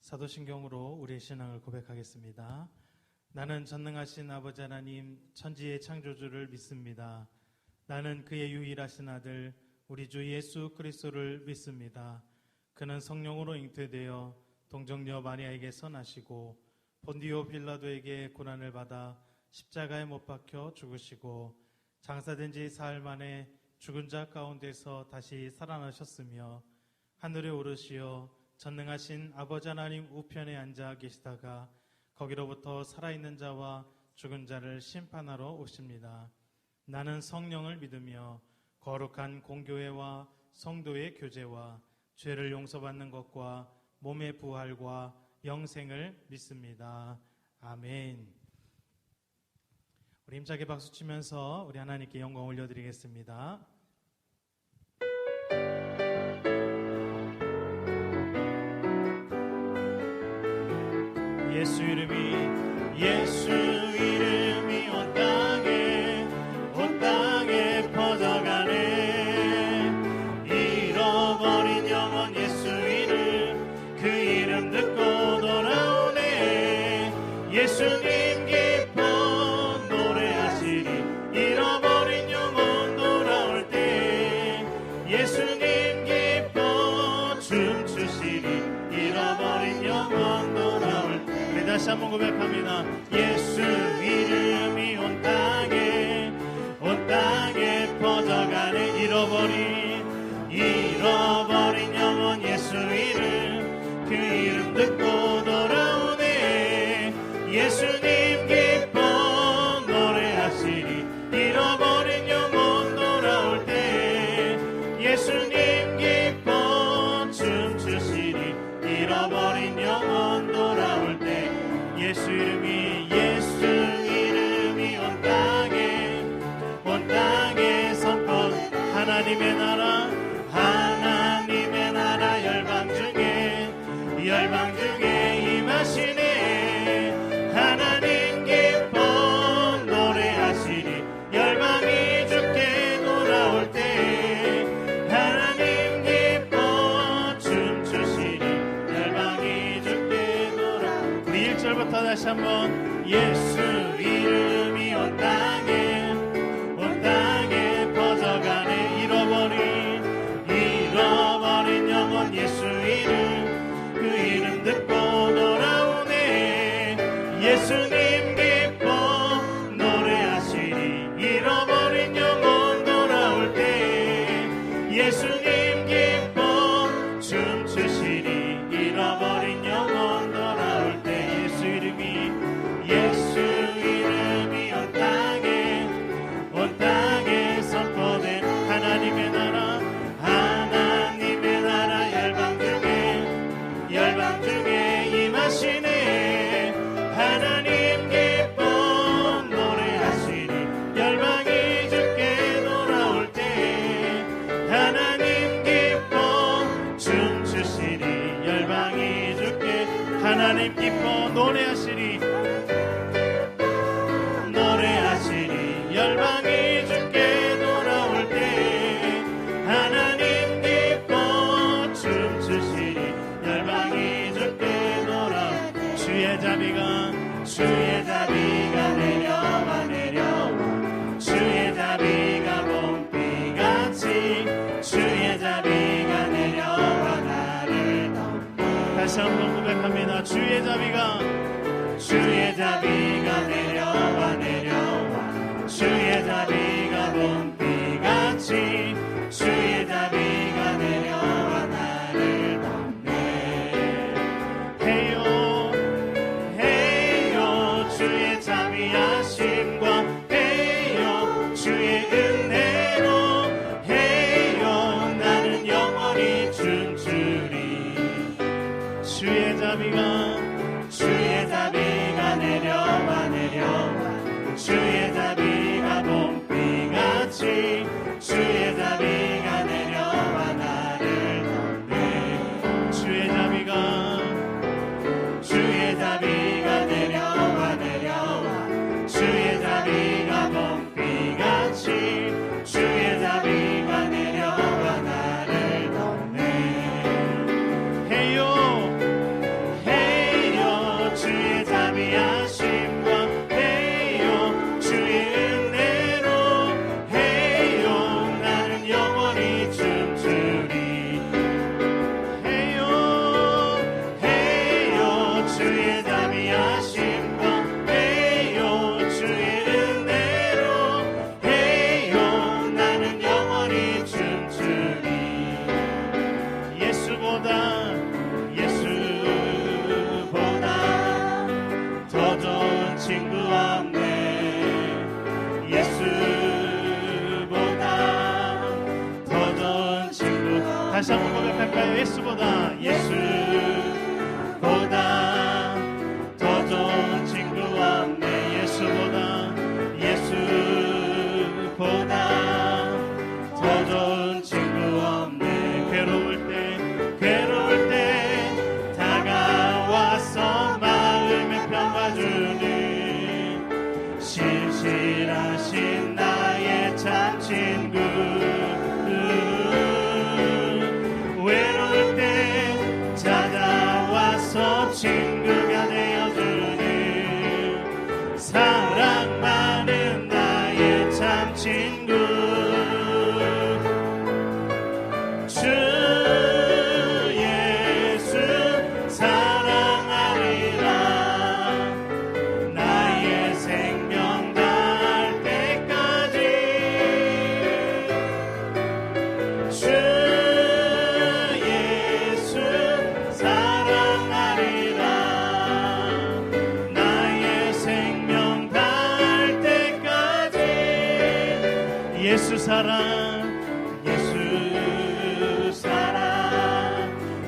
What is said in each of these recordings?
사도신경으로 우리의 신앙을 고백하겠습니다. 나는 전능하신 아버지 하나님 천지의 창조주를 믿습니다. 나는 그의 유일하신 아들 우리 주 예수 그리스도를 믿습니다. 그는 성령으로 잉태되어 동정녀 마리아에게서 나시고 본디오 빌라도에게 고난을 받아 십자가에 못 박혀 죽으시고 장사된 지 사흘 만에 죽은 자 가운데서 다시 살아나셨으며 하늘에 오르시어 전능하신 아버지 하나님 우편에 앉아 계시다가 거기로부터 살아있는 자와 죽은 자를 심판하러 오십니다. 나는 성령을 믿으며 거룩한 공교회와 성도의 교제와 죄를 용서받는 것과 몸의 부활과 영생을 믿습니다. 아멘. 우리 힘차게 박수 치면서 우리 하나님께 영광 올려드리겠습니다. 예수 이름이 온 땅에 퍼져가네. 잃어버린 영혼 예수 이름 그 이름 듣고 돌아오네. 예수님 기뻐 노래하시리. 잃어버린 영혼 돌아올 때 예수님 기뻐 춤추시리. 잃어버린 영혼 돌아올 때. 다시 한번 고백합니다. 예수 이름이 온 땅에 퍼져가네. 잃어버린 영혼 예수 이름 그 이름 듣고 돌아오네. 예수님 기뻐 노래하시리. 잃어버린 영혼 돌아올 때 예수님 기뻐 춤추시리. 잃어버린 영혼 돌아올 때 예수 이름이 온 땅에 선포. 하나님의 나라 열방 중에 임하시네. 하나님 기뻐 노래하시리. 열방이 주께 돌아올 때 하나님 기뻐 춤추시리. 열방이 주께 돌아올 때. 우리 1절부터 다시 한번. 예수 이름이 온 땅에 퍼져가네. 잃어버린 영혼 예수 이름 그 이름 듣고 돌아오네. 예수님 기뻐 노래하시리. 잃어버린 영혼 돌아올 때 예수님 기뻐 춤추시리. 잃어버린 영혼 돌아올 때 예수 이름이 온 땅에 선포된 하나님의 나라 열방 중에 임하시네. 하나님 기뻐 노래하시리. 열방이 주께 돌아올 때 하나님 기뻐 춤추시리. 열방이 주께 하나님 기뻐 노래하시리. 열방이 주께 돌아올 때 하나님 기뻐 춤추시리. 열방이 주께 돌아올 때 주의 자비가 내려와 주의 자비가 봄비같이 주의 자비가 내려와 나를 덮네. 다시 한번 고백합니다. 주의 자비가 내려와 주의 자비가 봄비같이 주의 자비가 내려와 나를 덮네. 해요 주의 자비하심과 해요 주의 은혜로 해요 나는 영원히 춤추리. 주의 자비가 내려와 주의 자비가 봄비같이 주의 자비가 내려와 나를 덮네. 주의 자비가 내려와 주의 자비가 봄비같이 주의 자비가 내려와 나를 덮네. 해요 다시 한번 고백할까요? 예수보다 예수보다 더 좋은 친구 없네. 예수보다 더 좋은 친구 없네. 괴로울 때 다가와서 마음에 평화주니 신실하신 나의 참 친구. 외로울 때 찾아와서 친구가 되어주니 사랑 많은 나의 참 친구. 주 예수 사랑하리라. 나의 생명 다할 때까지. 주 예수 사랑하리라. 나의 생명 다할 때까지. 예수 사랑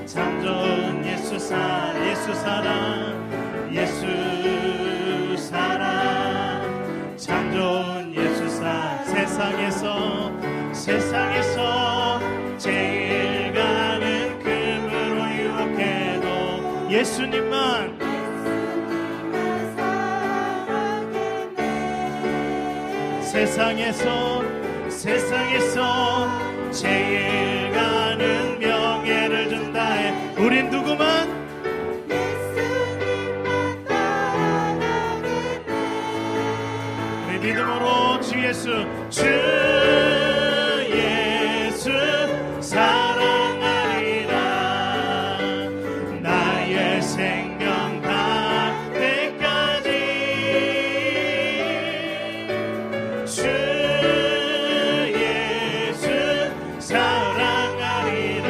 참 좋은 예수 사랑 참 좋은 예수 사랑. 세상에서 제일 가는 금으로 유혹해도 예수님만 세상에서 제일 가는 명예를 준다 해. 우린 누구만? 우리 믿음으로 주 예수 사랑하리라. 나의 생명 다할 때까지. 주 예수 사랑하리라.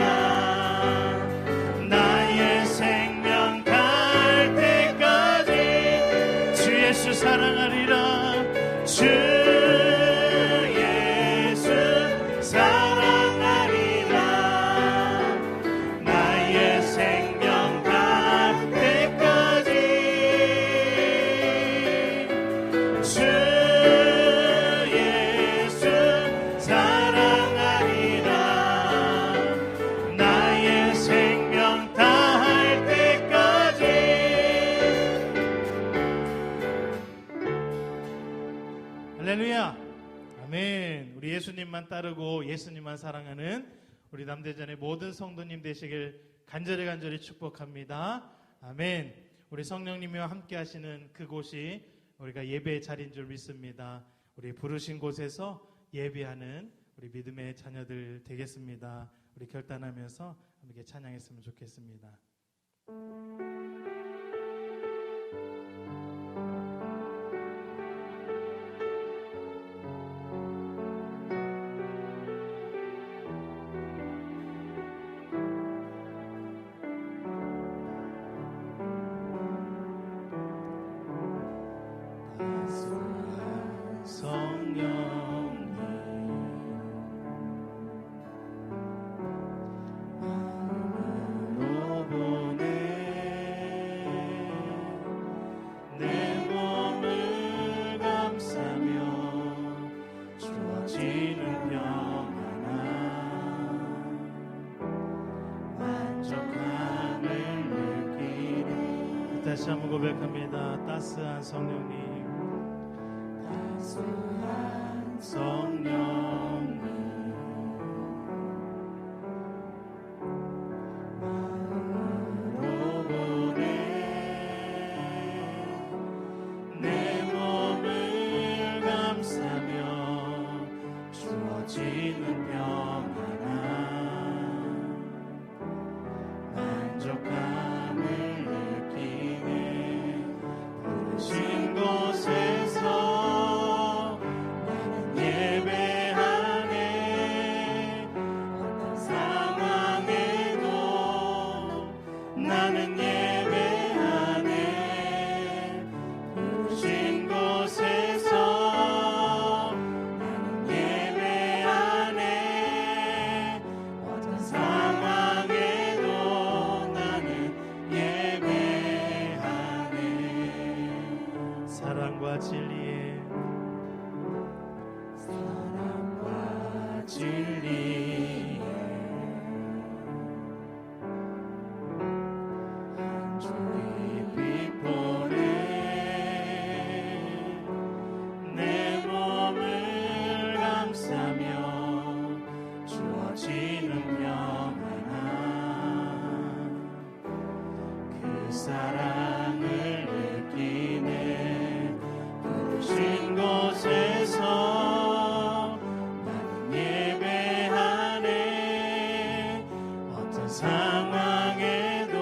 나의 생명 다할 때까지. 주 예수 사랑하리라. 주 예수 사랑하리라. 나의 생명 다할 때까지. 주 예수 사랑하리라. 나의 생명 다할 때까지. 할렐루야. 아멘. 우리 예수님만 따르고 예수님만 사랑하는 우리 남대전의 모든 성도님 되시길 간절히 축복합니다. 아멘. 우리 성령님과 함께 하시는 그곳이 우리가 예배의 자리인 줄 믿습니다. 우리 부르신 곳에서 예배하는 우리 믿음의 자녀들 되겠습니다. 우리 결단하면서 함께 찬양했으면 좋겠습니다. 다시 한번 고백합니다. 따스한 성령님, 마음으로 보내 내 몸을 감싸며 주어지는 평안함, 만족감을 느끼네. 부르신 곳에서 나는 예배하네. 어떤 상황에도 나는 예배하네. 부르신 곳에서 나는 예배하네. 진리에 주의 빛보내 내 몸을 감싸며 주어지는 평안함 그 사랑을 느끼네 부르신 곳에서 나는 예배하네 어떤 상황에도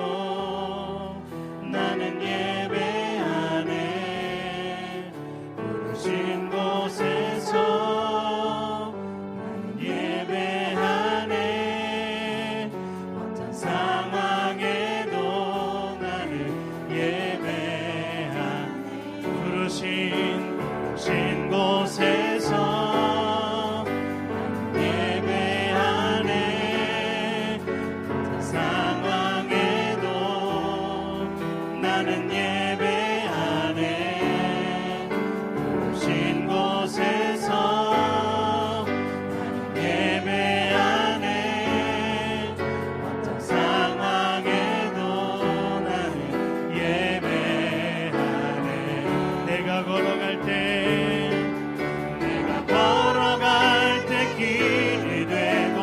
나는 예배하네 부르신 곳에서 나는 예배하네 어떤 상황에도 나는 예배하네 부르신 곳에서 예배하네 어떤 상황에도 나는 예배하네 부르신 곳에서 나는 예배하네 어떤 상황에도 나는 예배하네 내가 걸어갈 때 길이 되고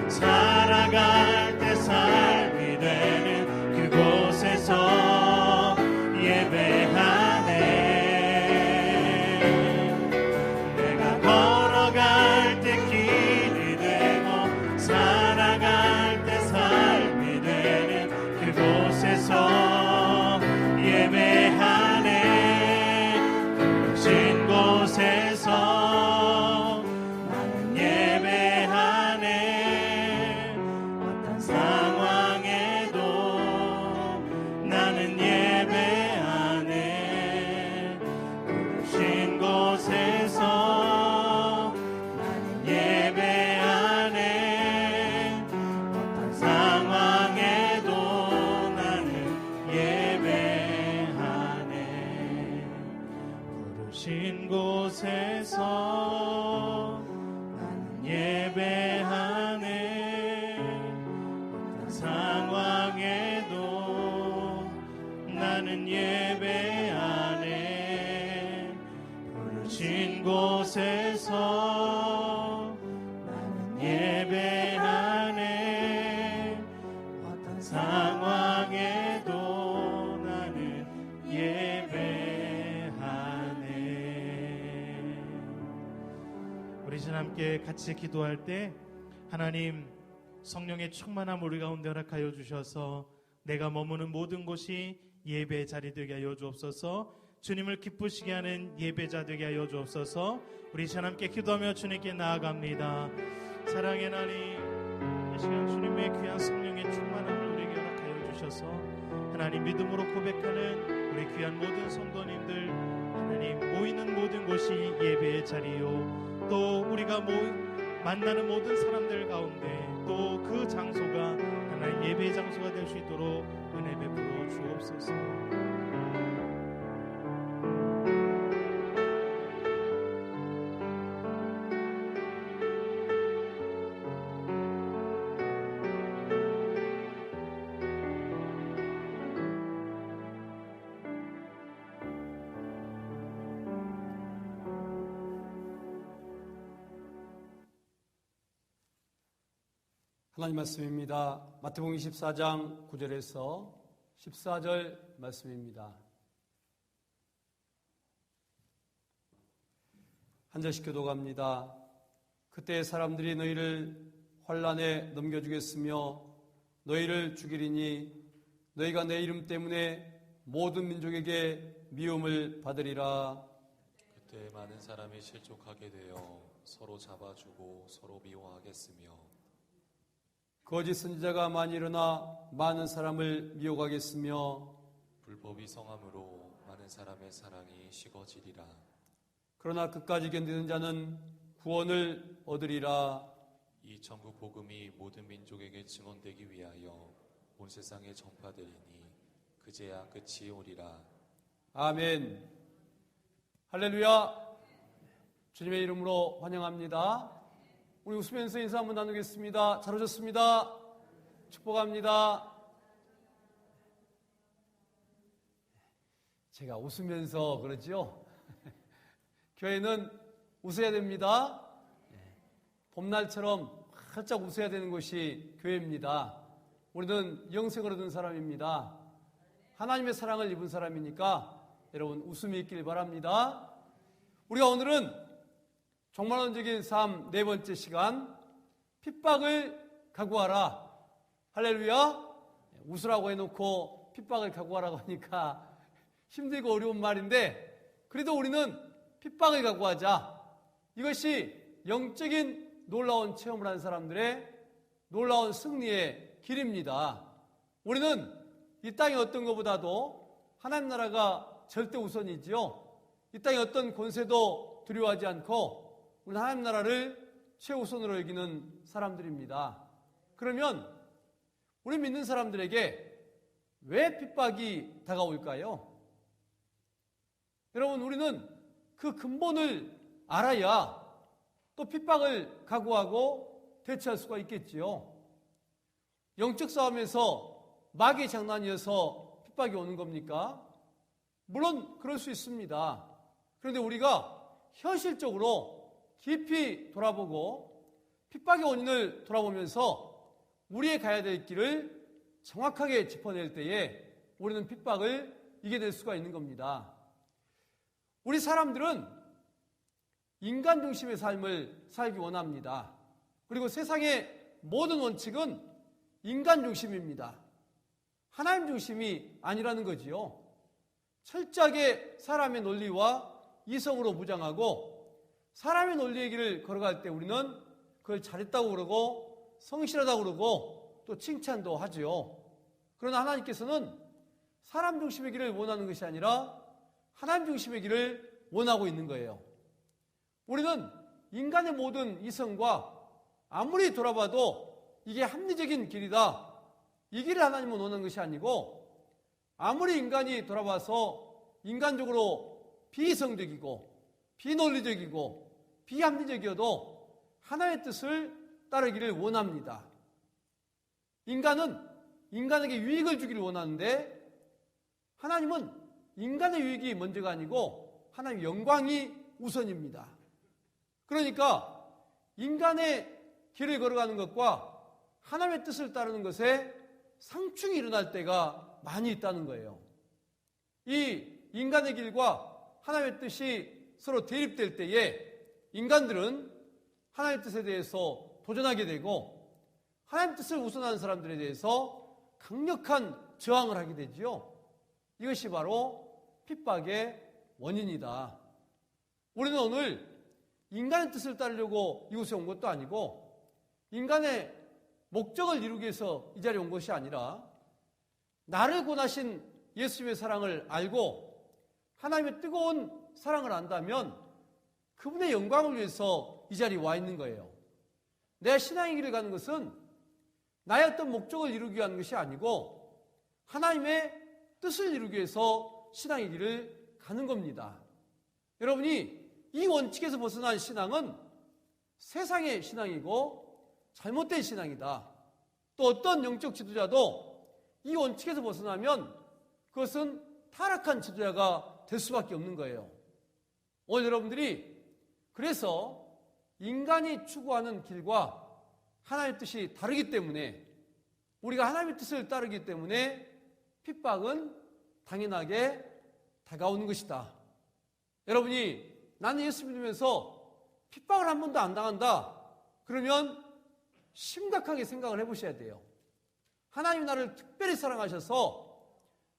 살아갈 때 삶이 되는 그곳에서 예배하네 내가 걸어갈 때 길이 되고 살아갈 때 삶이 되는 그곳에서 예배하네 부르신 곳에서 나는 예배하네 어떤 상황에도 나는 예배하네 부르신 곳에서 나는 예배하네 어떤 상황에도 나는 예배하네 부르신 곳에서 나는 예배하네 어떤 상황에도 나는 예배하네 부르신 곳에서 나는 예배하네 어떤 상황에도 나는 예배하네 우리 신 함께 같이 기도할 때 하나님 성령의 충만함 우리 가운데 허락하여 주셔서 내가 머무는 모든 곳이 예배의 자리 되게 하여 주옵소서 주님을 기쁘시게 하는 예배자 되게 하여 주옵소서 우리 신 함께 기도하며 주님께 나아갑니다 사랑의 하나님 이 시간 주님의 귀한 성령의 충만함을 우리에게 허락하여 주셔서 하나님 믿음으로 고백하는 우리 귀한 모든 성도님들 하나님 모이는 모든 곳이 예배의 자리요 또 우리가 만나는 모든 사람들 가운데 또 그 장소가 하나님 예배의 장소가 될 수 있도록 은혜 베풀어 주옵소서 하나님 말씀입니다. 마태복음 24장 9절에서 14절 말씀입니다. 한 절씩 교독합니다. 그때 사람들이 너희를 환난에 넘겨주겠으며 너희를 죽이리니 너희가 내 이름 때문에 모든 민족에게 미움을 받으리라. 그때 많은 사람이 실족하게 되어 서로 잡아주고 서로 미워하겠으며 거짓 선지자가 많이 일어나 많은 사람을 미혹하겠으며 불법이 성함으로 많은 사람의 사랑이 식어지리라. 그러나 끝까지 견디는 자는 구원을 얻으리라. 이 천국 복음이 모든 민족에게 증언되기 위하여 온 세상에 전파되리니 그제야 끝이 오리라. 아멘. 할렐루야. 주님의 이름으로 환영합니다. 우리 웃으면서 인사 한번 나누겠습니다. 잘 오셨습니다. 축복합니다. 제가 웃으면서 그러지요. 교회는 웃어야 됩니다. 봄날처럼 활짝 웃어야 되는 곳이 교회입니다. 우리는 영생을 얻은 사람입니다. 하나님의 사랑을 입은 사람이니까 여러분 웃음이 있길 바랍니다. 우리가 오늘은 종말론적인 삶 네 번째 시간, 핍박을 각오하라. 할렐루야. 웃으라고 해놓고 핍박을 각오하라고 하니까 힘들고 어려운 말인데, 그래도 우리는 핍박을 각오하자. 이것이 영적인 놀라운 체험을 한 사람들의 놀라운 승리의 길입니다. 우리는 이 땅의 어떤 것보다도 하나님 나라가 절대 우선이지요. 이 땅의 어떤 권세도 두려워하지 않고 우리는 하나님 나라를 최우선으로 여기는 사람들입니다. 그러면 우리 믿는 사람들에게 왜 핍박이 다가올까요? 여러분, 우리는 그 근본을 알아야 또 핍박을 각오하고 대처할 수가 있겠지요. 영적 싸움에서 마귀의 장난이어서 핍박이 오는 겁니까? 물론 그럴 수 있습니다. 그런데 우리가 현실적으로 깊이 돌아보고 핍박의 원인을 돌아보면서 우리의 가야 될 길을 정확하게 짚어낼 때에 우리는 핍박을 이겨낼 수가 있는 겁니다. 우리 사람들은 인간 중심의 삶을 살기 원합니다. 그리고 세상의 모든 원칙은 인간 중심입니다. 하나님 중심이 아니라는 거지요. 철저하게 사람의 논리와 이성으로 무장하고 사람의 논리의 길을 걸어갈 때 우리는 그걸 잘했다고 그러고 성실하다고 그러고 또 칭찬도 하지요. 그러나 하나님께서는 사람 중심의 길을 원하는 것이 아니라 하나님 중심의 길을 원하고 있는 거예요. 우리는 인간의 모든 이성과 아무리 돌아봐도 이게 합리적인 길이다, 이 길을 하나님은 원하는 것이 아니고, 아무리 인간이 돌아봐서 인간적으로 비이성적이고 비논리적이고 비합리적이어도 하나님의 뜻을 따르기를 원합니다. 인간은 인간에게 유익을 주기를 원하는데 하나님은 인간의 유익이 먼저가 아니고 하나님의 영광이 우선입니다. 그러니까 인간의 길을 걸어가는 것과 하나님의 뜻을 따르는 것에 상충이 일어날 때가 많이 있다는 거예요. 이 인간의 길과 하나님의 뜻이 서로 대립될 때에 인간들은 하나님의 뜻에 대해서 도전하게 되고 하나님의 뜻을 우선하는 사람들에 대해서 강력한 저항을 하게 되지요. 이것이 바로 핍박의 원인이다. 우리는 오늘 인간의 뜻을 따르려고 이곳에 온 것도 아니고 인간의 목적을 이루기 위해서 이 자리에 온 것이 아니라 나를 권하신 예수님의 사랑을 알고 하나님의 뜨거운 사랑을 안다면 그분의 영광을 위해서 이 자리에 와 있는 거예요. 내 신앙의 길을 가는 것은 나의 어떤 목적을 이루기 위한 것이 아니고 하나님의 뜻을 이루기 위해서 신앙의 길을 가는 겁니다. 여러분이 이 원칙에서 벗어난 신앙은 세상의 신앙이고 잘못된 신앙이다. 또 어떤 영적 지도자도 이 원칙에서 벗어나면 그것은 타락한 지도자가 될 수밖에 없는 거예요. 오늘 여러분들이 그래서 인간이 추구하는 길과 하나님의 뜻이 다르기 때문에 우리가 하나님의 뜻을 따르기 때문에 핍박은 당연하게 다가오는 것이다. 여러분이 나는 예수 믿으면서 핍박을 한 번도 안 당한다. 그러면 심각하게 생각을 해보셔야 돼요. 하나님이 나를 특별히 사랑하셔서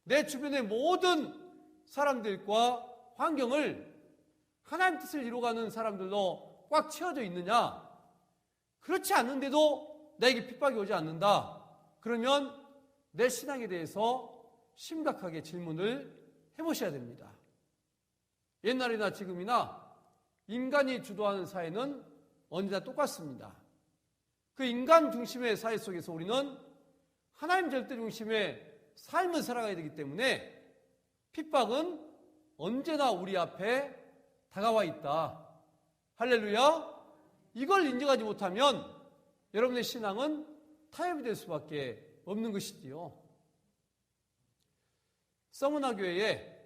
내 주변의 모든 사람들과 환경을 하나님 뜻을 이루어가는 사람들로 꽉 채워져 있느냐? 그렇지 않는데도 나에게 핍박이 오지 않는다. 그러면 내 신앙에 대해서 심각하게 질문을 해보셔야 됩니다. 옛날이나 지금이나 인간이 주도하는 사회는 언제나 똑같습니다. 그 인간 중심의 사회 속에서 우리는 하나님 절대 중심의 삶을 살아가야 되기 때문에 핍박은 언제나 우리 앞에 다가와 있다. 할렐루야. 이걸 인정하지 못하면 여러분의 신앙은 타협이 될 수밖에 없는 것이지요. 서머나 교회에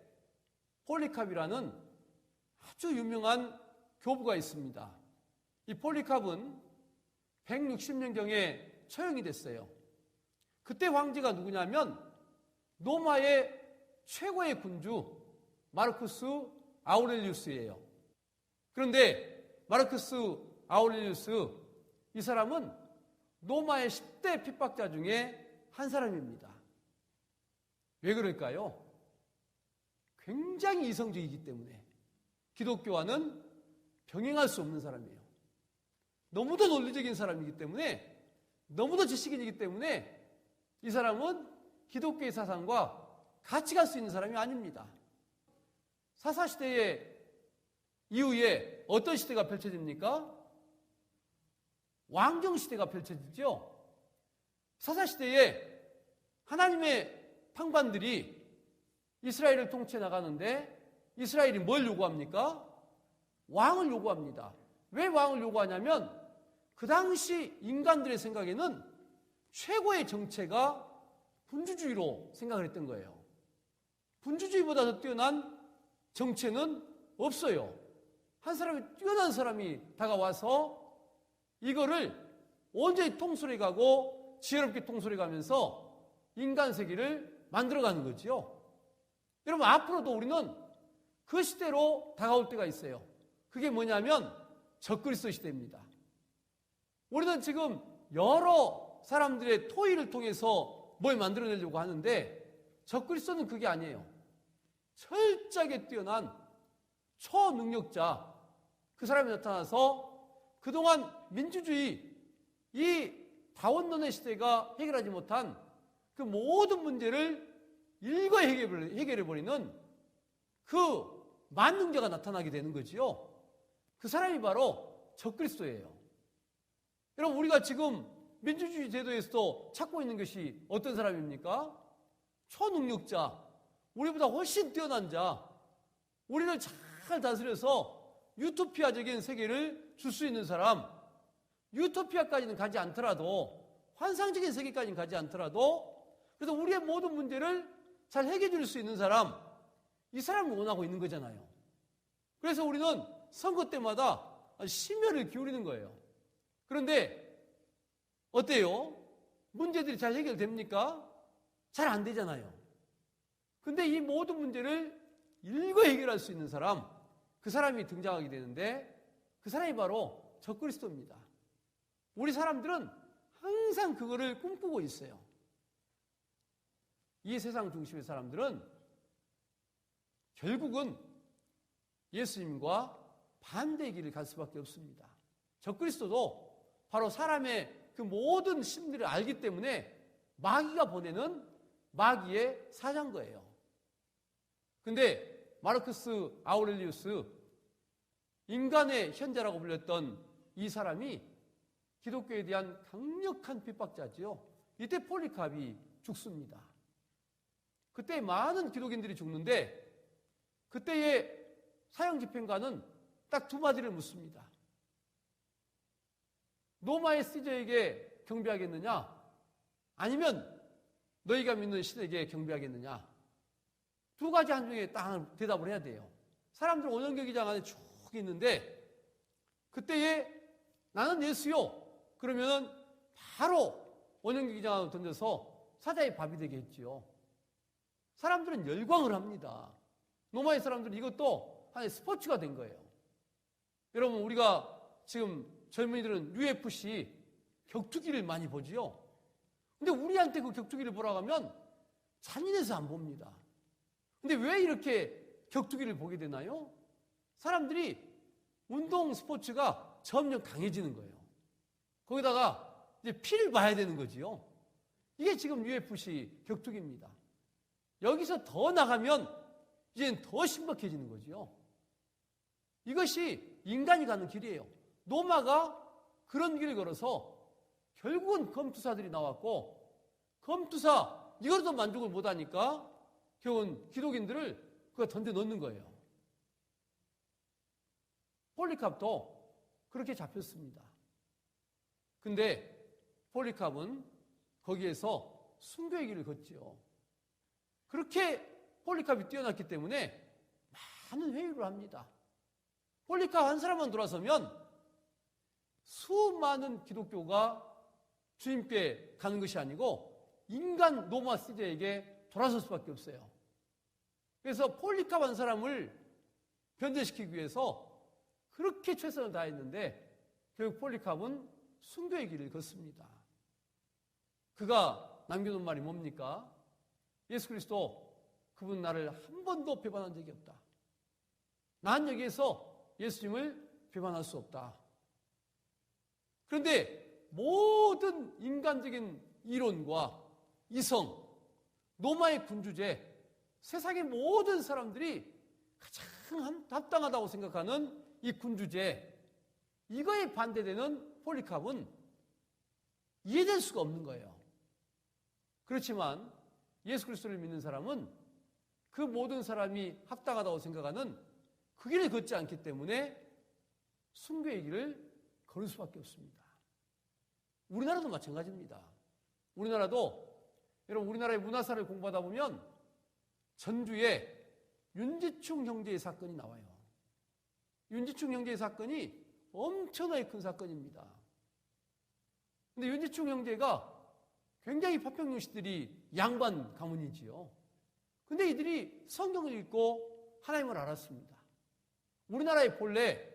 폴리캅이라는 아주 유명한 교부가 있습니다. 이 폴리캅은 160년경에 처형이 됐어요. 그때 황제가 누구냐면 로마의 최고의 군주 마르쿠스 아우렐리우스예요. 그런데 마르쿠스 아우렐리우스, 이 사람은 로마의 10대 핍박자 중에 한 사람입니다. 왜 그럴까요? 굉장히 이성적이기 때문에. 기독교와는 병행할 수 없는 사람이에요. 너무도 논리적인 사람이기 때문에, 너무도 지식인이기 때문에 이 사람은 기독교의 사상과 같이 갈 수 있는 사람이 아닙니다. 사사시대의 이후에 어떤 시대가 펼쳐집니까? 왕정시대가 펼쳐지죠. 사사시대에 하나님의 평반들이 이스라엘을 통치해 나가는데 이스라엘이 뭘 요구합니까? 왕을 요구합니다. 왜 왕을 요구하냐면 그 당시 인간들의 생각에는 최고의 정체가 분주주의로 생각을 했던 거예요. 분주주의보다 더 뛰어난 정체는 없어요. 한 사람이, 뛰어난 사람이 다가와서 이거를 온전히 통솔해 가고 지혜롭게 통솔해 가면서 인간 세계를 만들어가는 거지요. 여러분, 앞으로도 우리는 그 시대로 다가올 때가 있어요. 그게 뭐냐면 적그리스도 시대입니다. 우리는 지금 여러 사람들의 토의를 통해서 뭘 만들어내려고 하는데 적그리스도는 그게 아니에요. 철저하게 뛰어난 초능력자, 그 사람이 나타나서 그동안 민주주의, 이 다원론의 시대가 해결하지 못한 그 모든 문제를 일거에 해결해버리는 그 만능자가 나타나게 되는 거지요. 그 사람이 바로 적그리스도예요. 여러분, 우리가 지금 민주주의 제도에서도 찾고 있는 것이 어떤 사람입니까? 초능력자, 우리보다 훨씬 뛰어난 자, 우리를 잘 다스려서 유토피아적인 세계를 줄 수 있는 사람, 유토피아까지는 가지 않더라도, 환상적인 세계까지는 가지 않더라도, 그래서 우리의 모든 문제를 잘 해결해 줄 수 있는 사람, 이 사람을 원하고 있는 거잖아요. 그래서 우리는 선거 때마다 심혈을 기울이는 거예요. 그런데 어때요? 문제들이 잘 해결됩니까? 잘 안 되잖아요. 근데 이 모든 문제를 일거 해결할 수 있는 사람, 그 사람이 등장하게 되는데 그 사람이 바로 적그리스도입니다. 우리 사람들은 항상 그거를 꿈꾸고 있어요. 이 세상 중심의 사람들은 결국은 예수님과 반대의 길을 갈 수밖에 없습니다. 적그리스도도 바로 사람의 그 모든 심리를 알기 때문에 마귀가 보내는 마귀의 사자인 거예요. 근데 마르쿠스 아우렐리우스, 인간의 현자라고 불렸던 이 사람이 기독교에 대한 강력한 핍박자지요. 이때 폴리캅이 죽습니다. 그때 많은 기독인들이 죽는데 그때의 사형집행관은 딱 두 마디를 묻습니다. 로마의 시저에게 경배하겠느냐? 아니면 너희가 믿는 신에게 경배하겠느냐? 두 가지 한중에 딱 대답을 해야 돼요. 사람들 원형경기장 안에 쭉 있는데 그때에 나는 예수요. 그러면은 바로 원형경기장 안으로 던져서 사자의 밥이 되게 했지요. 사람들은 열광을 합니다. 로마의 사람들은 이것도 하나의 스포츠가 된 거예요. 여러분, 우리가 지금 젊은이들은 UFC 격투기를 많이 보지요. 근데 우리한테 그 격투기를 보라고 하면 잔인해서 안 봅니다. 근데 왜 이렇게 격투기를 보게 되나요? 사람들이 운동 스포츠가 점점 강해지는 거예요. 거기다가 이제 피를 봐야 되는 거지요. 이게 지금 UFC 격투기입니다. 여기서 더 나가면 이제는 더 신박해지는 거지요. 이것이 인간이 가는 길이에요. 로마가 그런 길을 걸어서 결국은 검투사들이 나왔고, 검투사 이거로도 만족을 못하니까 결국은 기독인들을 그가 던져 넣는 거예요. 폴리캅도 그렇게 잡혔습니다. 근데 폴리캅은 거기에서 순교의 길을 걷지요. 그렇게 폴리캅이 뛰어났기 때문에 많은 회유를 합니다. 폴리캅 한 사람만 돌아서면 수많은 기독교가 주님께 가는 것이 아니고 인간 로마 시대에게 돌아설 수밖에 없어요. 그래서 폴리캅 한 사람을 변제시키기 위해서 그렇게 최선을 다했는데 결국 폴리캅은 순교의 길을 걷습니다. 그가 남겨놓은 말이 뭡니까? 예수 그리스도, 그분 나를 한 번도 배반한 적이 없다. 난 여기에서 예수님을 배반할 수 없다. 그런데 모든 인간적인 이론과 이성, 로마의 군주제, 세상의 모든 사람들이 가장 합당하다고 생각하는 이 군주제, 이거에 반대되는 폴리캅은 이해될 수가 없는 거예요. 그렇지만 예수 그리스도를 믿는 사람은 그 모든 사람이 합당하다고 생각하는 그 길을 걷지 않기 때문에 순교의 길을 걸을 수밖에 없습니다. 우리나라도 마찬가지입니다. 우리나라도 여러분, 우리나라의 문화사를 공부하다 보면 전주에 윤지충 형제의 사건이 나와요. 윤지충 형제의 사건이 엄청나게 큰 사건입니다. 근데 윤지충 형제가 굉장히 파평유시들이 양반 가문이지요. 근데 이들이 성경을 읽고 하나님을 알았습니다. 우리나라에 본래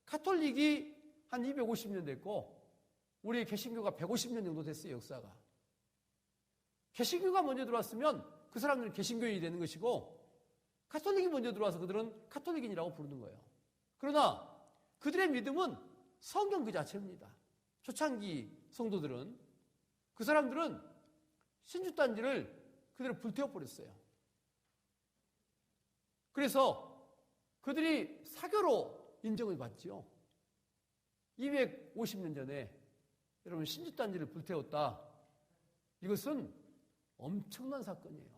카톨릭이 한 250년 됐고 우리 개신교가 150년 정도 됐어요, 역사가. 개신교가 먼저 들어왔으면 그 사람들은 개신교인이 되는 것이고 카톨릭이 먼저 들어와서 그들은 카톨릭인이라고 부르는 거예요. 그러나 그들의 믿음은 성경 그 자체입니다. 초창기 성도들은, 그 사람들은 신주단지를 그대로 불태워버렸어요. 그래서 그들이 사교로 인정을 받지요. 250년 전에 여러분 신주단지를 불태웠다. 이것은 엄청난 사건이에요.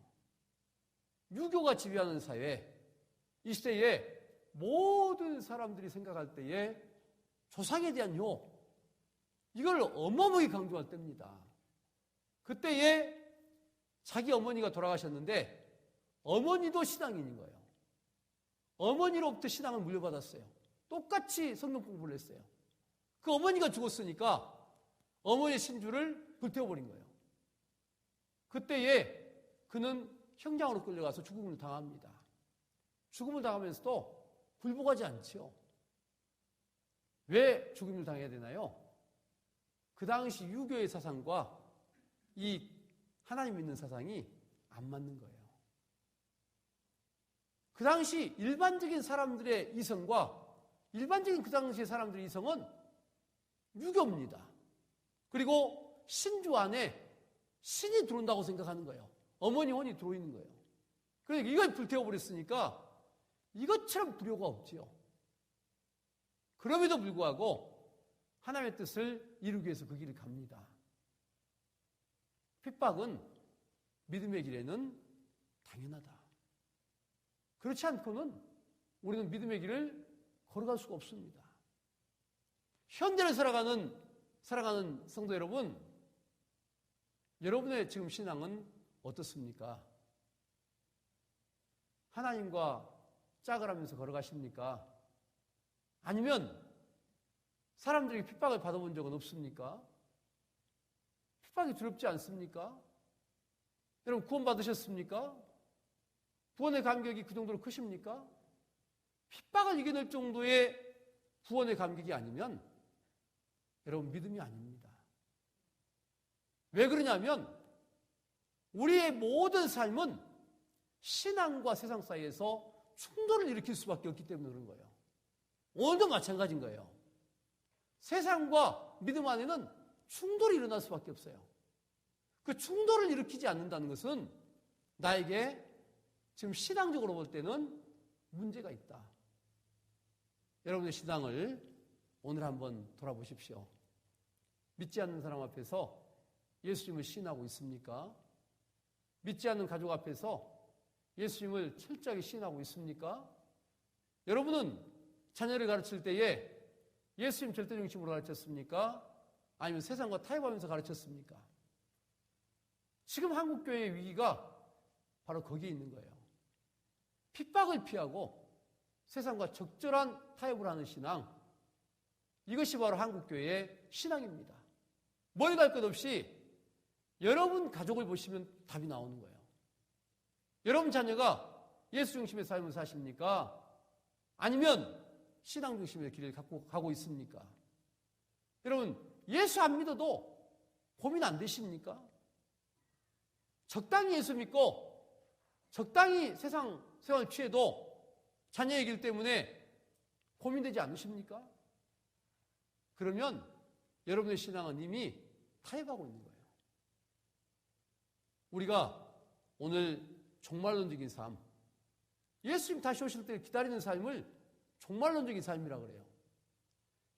유교가 지배하는 사회, 이 시대에 모든 사람들이 생각할 때에 조상에 대한 효, 이걸 어마어마하게 강조할 때입니다. 그때에 자기 어머니가 돌아가셨는데 어머니도 신앙인인 거예요. 어머니로부터 신앙을 물려받았어요. 똑같이 성경 공부를 했어요. 그 어머니가 죽었으니까 어머니의 신주를 불태워버린 거예요. 그때에 그는 형장으로 끌려가서 죽음을 당합니다. 죽음을 당하면서도 굴복하지 않죠. 왜 죽음을 당해야 되나요? 그 당시 유교의 사상과 이 하나님 믿는 사상이 안 맞는 거예요. 그 당시 일반적인 사람들의 이성과 일반적인 그 당시의 사람들의 이성은 유교입니다. 그리고 신주 안에 신이 들어온다고 생각하는 거예요. 어머니 혼이 들어있는 거예요. 그러니까 이걸 불태워버렸으니까 이것처럼 불효가 없지요. 그럼에도 불구하고 하나님의 뜻을 이루기 위해서 그 길을 갑니다. 핍박은 믿음의 길에는 당연하다. 그렇지 않고는 우리는 믿음의 길을 걸어갈 수가 없습니다. 현대를 살아가는 성도 여러분, 여러분의 지금 신앙은 어떻습니까? 하나님과 짝을 하면서 걸어가십니까? 아니면 사람들에게 핍박을 받아본 적은 없습니까? 핍박이 두렵지 않습니까? 여러분 구원 받으셨습니까? 구원의 감격이 그 정도로 크십니까? 핍박을 이겨낼 정도의 구원의 감격이 아니면 여러분 믿음이 아닙니다. 왜 그러냐면 우리의 모든 삶은 신앙과 세상 사이에서 충돌을 일으킬 수밖에 없기 때문에 그런 거예요. 오늘도 마찬가지인 거예요. 세상과 믿음 안에는 충돌이 일어날 수밖에 없어요. 그 충돌을 일으키지 않는다는 것은 나에게 지금 신앙적으로 볼 때는 문제가 있다. 여러분의 신앙을 오늘 한번 돌아보십시오. 믿지 않는 사람 앞에서 예수님을 시인하고 있습니까? 믿지 않는 가족 앞에서 예수님을 철저하게 시인하고 있습니까? 여러분은 자녀를 가르칠 때에 예수님 절대중심으로 가르쳤습니까? 아니면 세상과 타협하면서 가르쳤습니까? 지금 한국교회의 위기가 바로 거기에 있는 거예요. 핍박을 피하고 세상과 적절한 타협을 하는 신앙, 이것이 바로 한국교회의 신앙입니다. 머리 갈 것 없이 여러분 가족을 보시면 답이 나오는 거예요. 여러분 자녀가 예수 중심의 삶을 사십니까? 아니면 신앙 중심의 길을 갖고 가고 있습니까? 여러분, 예수 안 믿어도 고민 안 되십니까? 적당히 예수 믿고 적당히 세상 생활 취해도 자녀의 길 때문에 고민되지 않으십니까? 그러면 여러분의 신앙은 이미 타협하고 있는 거예요. 우리가 오늘 종말론적인 삶, 예수님 다시 오실 때 기다리는 삶을 종말론적인 삶이라고 그래요.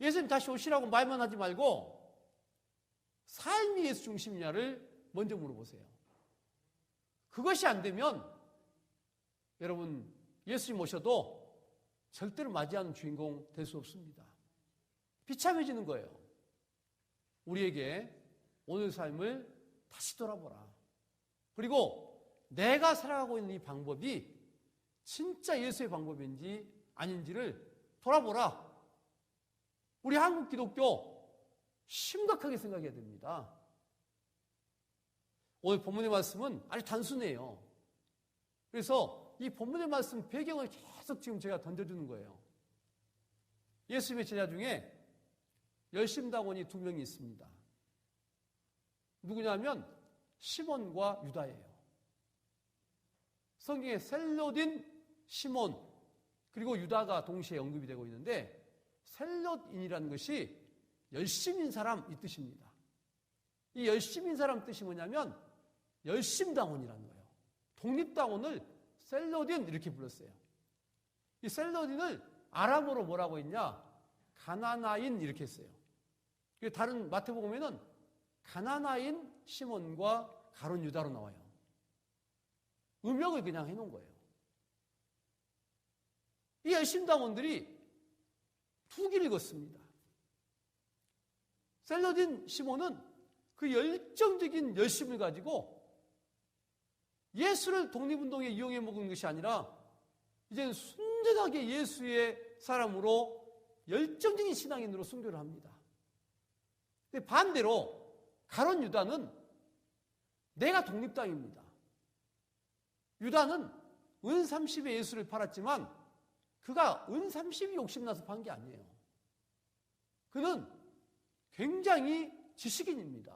예수님 다시 오시라고 말만 하지 말고 삶이 예수 중심이냐를 먼저 물어보세요. 그것이 안 되면 여러분 예수님 오셔도 절대로 맞이하는 주인공 될 수 없습니다. 비참해지는 거예요. 우리에게 오늘 삶을 다시 돌아보라. 그리고 내가 살아가고 있는 이 방법이 진짜 예수의 방법인지 아닌지를 돌아보라. 우리 한국 기독교 심각하게 생각해야 됩니다. 오늘 본문의 말씀은 아주 단순해요. 그래서 이 본문의 말씀 배경을 계속 지금 제가 던져주는 거예요. 예수님의 제자 중에 열심당원이 2명이 있습니다. 누구냐면 시몬과 유다예요. 성경에 셀로딘, 시몬, 그리고 유다가 동시에 언급이 되고 있는데 셀로딘이라는 것이 열심인 사람 이 뜻입니다. 이 열심인 사람 뜻이 뭐냐면 열심당원이라는 거예요. 독립당원을 셀로딘 이렇게 불렀어요. 이 셀로딘을 아람어로 뭐라고 했냐? 가나나인 이렇게 했어요. 다른 마태복음에는 가나나인 시몬과 가룟 유다로 나와요. 음역을 그냥 해놓은 거예요. 이 열심당원들이 두 길을 걷습니다. 셀로딘 시몬은 그 열정적인 열심을 가지고 예수를 독립운동에 이용해 먹은 것이 아니라 이제는 순전하게 예수의 사람으로 열정적인 신앙인으로 순교를 합니다. 근데 반대로 가룟 유다는 내가 독립당입니다. 유다는 은 30에 예수를 팔았지만 그가 은 30이 욕심나서 판 게 아니에요. 그는 굉장히 지식인입니다.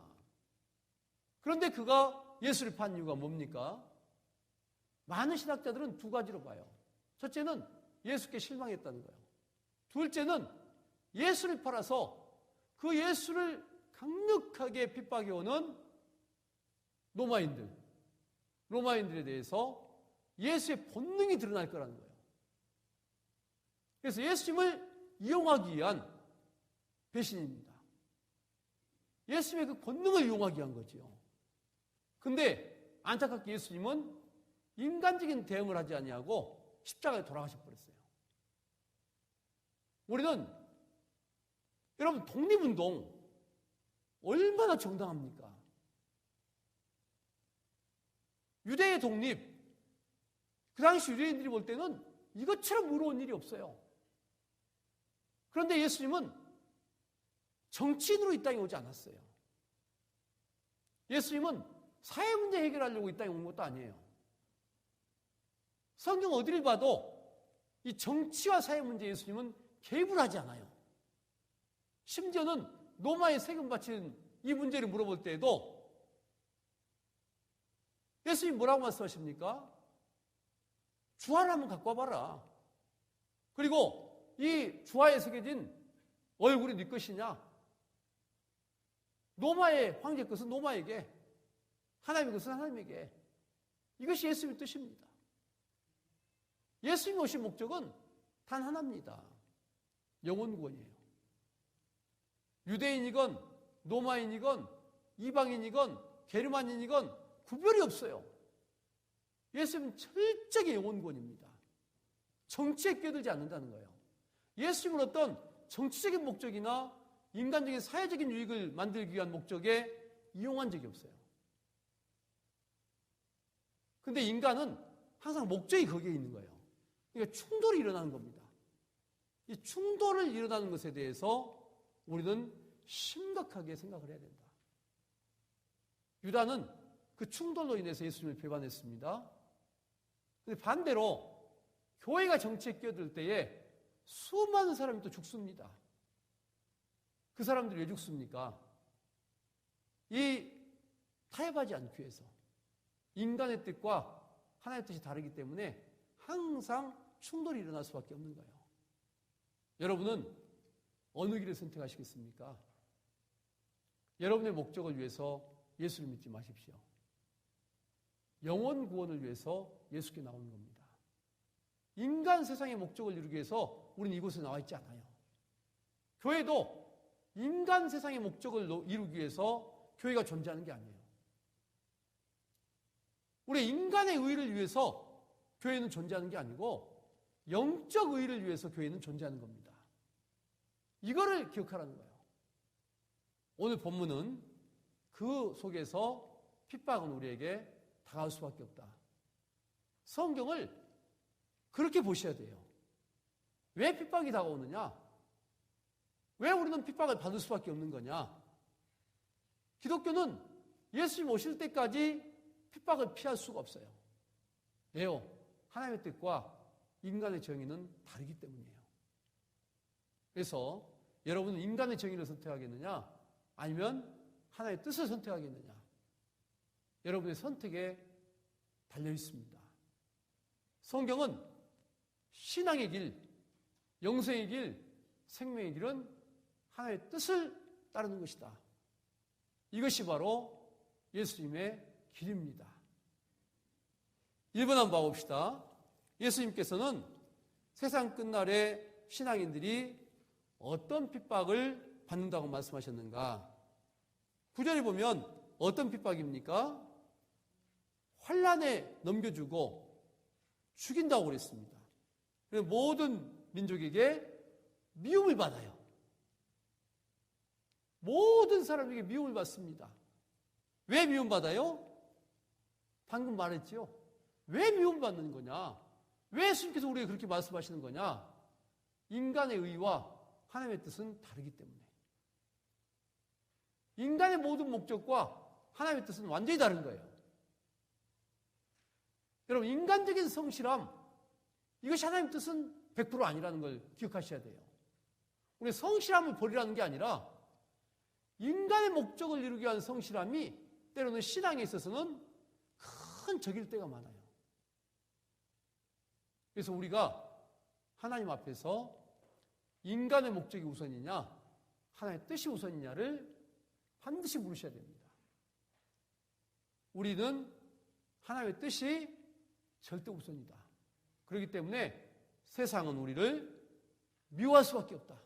그런데 그가 예수를 판 이유가 뭡니까? 많은 신학자들은 두 가지로 봐요. 첫째는 예수께 실망했다는 거예요. 둘째는 예수를 팔아서 그 예수를 강력하게 핍박해오는 로마인들에 대해서 예수의 본능이 드러날 거라는 거예요. 그래서 예수님을 이용하기 위한 배신입니다. 예수님의 그 본능을 이용하기 위한 거지요. 근데 안타깝게 예수님은 인간적인 대응을 하지 아니하고 십자가에 돌아가셔 버렸어요. 우리는 여러분 독립운동 얼마나 정당합니까? 유대의 독립, 그 당시 유대인들이 볼 때는 이것처럼 무서운 일이 없어요. 그런데 예수님은 정치인으로 이 땅에 오지 않았어요. 예수님은 사회 문제 해결하려고 이 땅에 온 것도 아니에요. 성경 어디를 봐도 이 정치와 사회 문제 예수님은 개입을 하지 않아요. 심지어는 로마에 세금 바치는 이 문제를 물어볼 때에도 예수님 뭐라고 말씀하십니까? 주화를 한번 갖고 와봐라. 그리고 이 주화에 새겨진 얼굴이 네 것이냐? 로마의 황제 것은 로마에게, 하나님의 것은 하나님에게. 이것이 예수님의 뜻입니다. 예수님 오신 목적은 단 하나입니다. 영혼 구원이에요. 유대인이건 로마인이건 이방인이건 게르만인이건 구별이 없어요. 예수님은 철저하게 영혼 구원입니다. 정치에 끼어들지 않는다는 거예요. 예수님은 어떤 정치적인 목적이나 인간적인 사회적인 유익을 만들기 위한 목적에 이용한 적이 없어요. 근데 인간은 항상 목적이 거기에 있는 거예요. 그러니까 충돌이 일어나는 겁니다. 이 충돌을 일어나는 것에 대해서 우리는 심각하게 생각을 해야 된다. 유다는 그 충돌로 인해서 예수님을 배반했습니다. 근데 반대로 교회가 정치에 끼어들 때에 수많은 사람이 또 죽습니다. 그 사람들이 왜 죽습니까? 이 타협하지 않기 위해서. 인간의 뜻과 하나님의 뜻이 다르기 때문에 항상 충돌이 일어날 수밖에 없는 거예요. 여러분은 어느 길을 선택하시겠습니까? 여러분의 목적을 위해서 예수를 믿지 마십시오. 영혼 구원을 위해서 예수께 나오는 겁니다. 인간 세상의 목적을 이루기 위해서 우리는 이곳에 나와 있지 않아요. 교회도 인간 세상의 목적을 이루기 위해서 교회가 존재하는 게 아니에요. 우리 인간의 의의를 위해서 교회는 존재하는 게 아니고 영적 의의를 위해서 교회는 존재하는 겁니다. 이거를 기억하라는 거예요. 오늘 본문은 그 속에서 핍박은 우리에게 다가올 수밖에 없다. 성경을 그렇게 보셔야 돼요. 왜 핍박이 다가오느냐? 왜 우리는 핍박을 받을 수밖에 없는 거냐? 기독교는 예수님 오실 때까지 핍박을 피할 수가 없어요. 왜요? 하나님의 뜻과 인간의 정의는 다르기 때문이에요. 그래서 여러분은 인간의 정의를 선택하겠느냐? 아니면 하나님의 뜻을 선택하겠느냐? 여러분의 선택에 달려 있습니다. 성경은 신앙의 길, 영생의 길, 생명의 길은 하나님의 뜻을 따르는 것이다. 이것이 바로 예수님의 길입니다. 1번 한번 봐봅시다. 예수님께서는 세상 끝날에 신앙인들이 어떤 핍박을 받는다고 말씀하셨는가? 9절에 보면 어떤 핍박입니까? 환난에 넘겨주고 죽인다고 그랬습니다. 모든 민족에게 미움을 받아요. 모든 사람에게 미움을 받습니다. 왜 미움받아요? 방금 말했죠. 왜 미움받는 거냐? 왜 예수님께서 우리에게 그렇게 말씀하시는 거냐? 인간의 의와 하나님의 뜻은 다르기 때문에. 인간의 모든 목적과 하나님의 뜻은 완전히 다른 거예요. 여러분, 인간적인 성실함, 이것이 하나님의 뜻은 100% 아니라는 걸 기억하셔야 돼요. 우리 성실함을 버리라는 게 아니라 인간의 목적을 이루기 위한 성실함이 때로는 신앙에 있어서는 큰 적일 때가 많아요. 그래서 우리가 하나님 앞에서 인간의 목적이 우선이냐, 하나님의 뜻이 우선이냐를 반드시 물으셔야 됩니다. 우리는 하나님의 뜻이 절대 우선이다. 그렇기 때문에 세상은 우리를 미워할 수밖에 없다.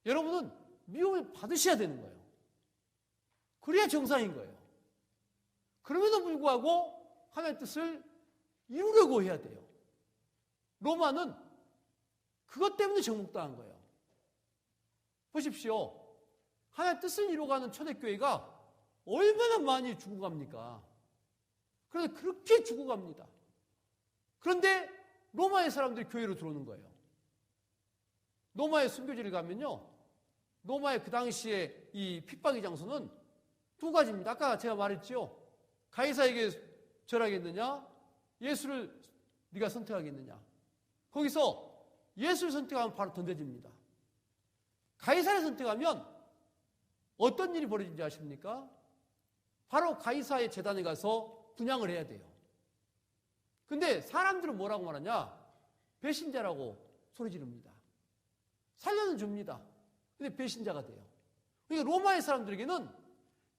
여러분은 미움을 받으셔야 되는 거예요. 그래야 정상인 거예요. 그럼에도 불구하고 하나님의 뜻을 이루려고 해야 돼요. 로마는 그것 때문에 정복당한 거예요. 보십시오. 하나님의 뜻을 이루어가는 초대교회가 얼마나 많이 죽어갑니까? 그런데 그렇게 죽어갑니다. 그런데 로마의 사람들이 교회로 들어오는 거예요. 로마의 순교지를 가면요, 로마의 그 당시에 이 핍박의 장소는 두 가지입니다. 아까 제가 말했죠. 가이사에게 절하겠느냐, 예수를 네가 선택하겠느냐. 거기서 예수를 선택하면 바로 던져집니다. 가이사를 선택하면 어떤 일이 벌어진지 아십니까? 바로 가이사의 재단에 가서 분향을 해야 돼요. 근데 사람들은 뭐라고 말하냐? 배신자라고 소리 지릅니다. 살려는 줍니다. 근데 배신자가 돼요. 그러니까 로마의 사람들에게는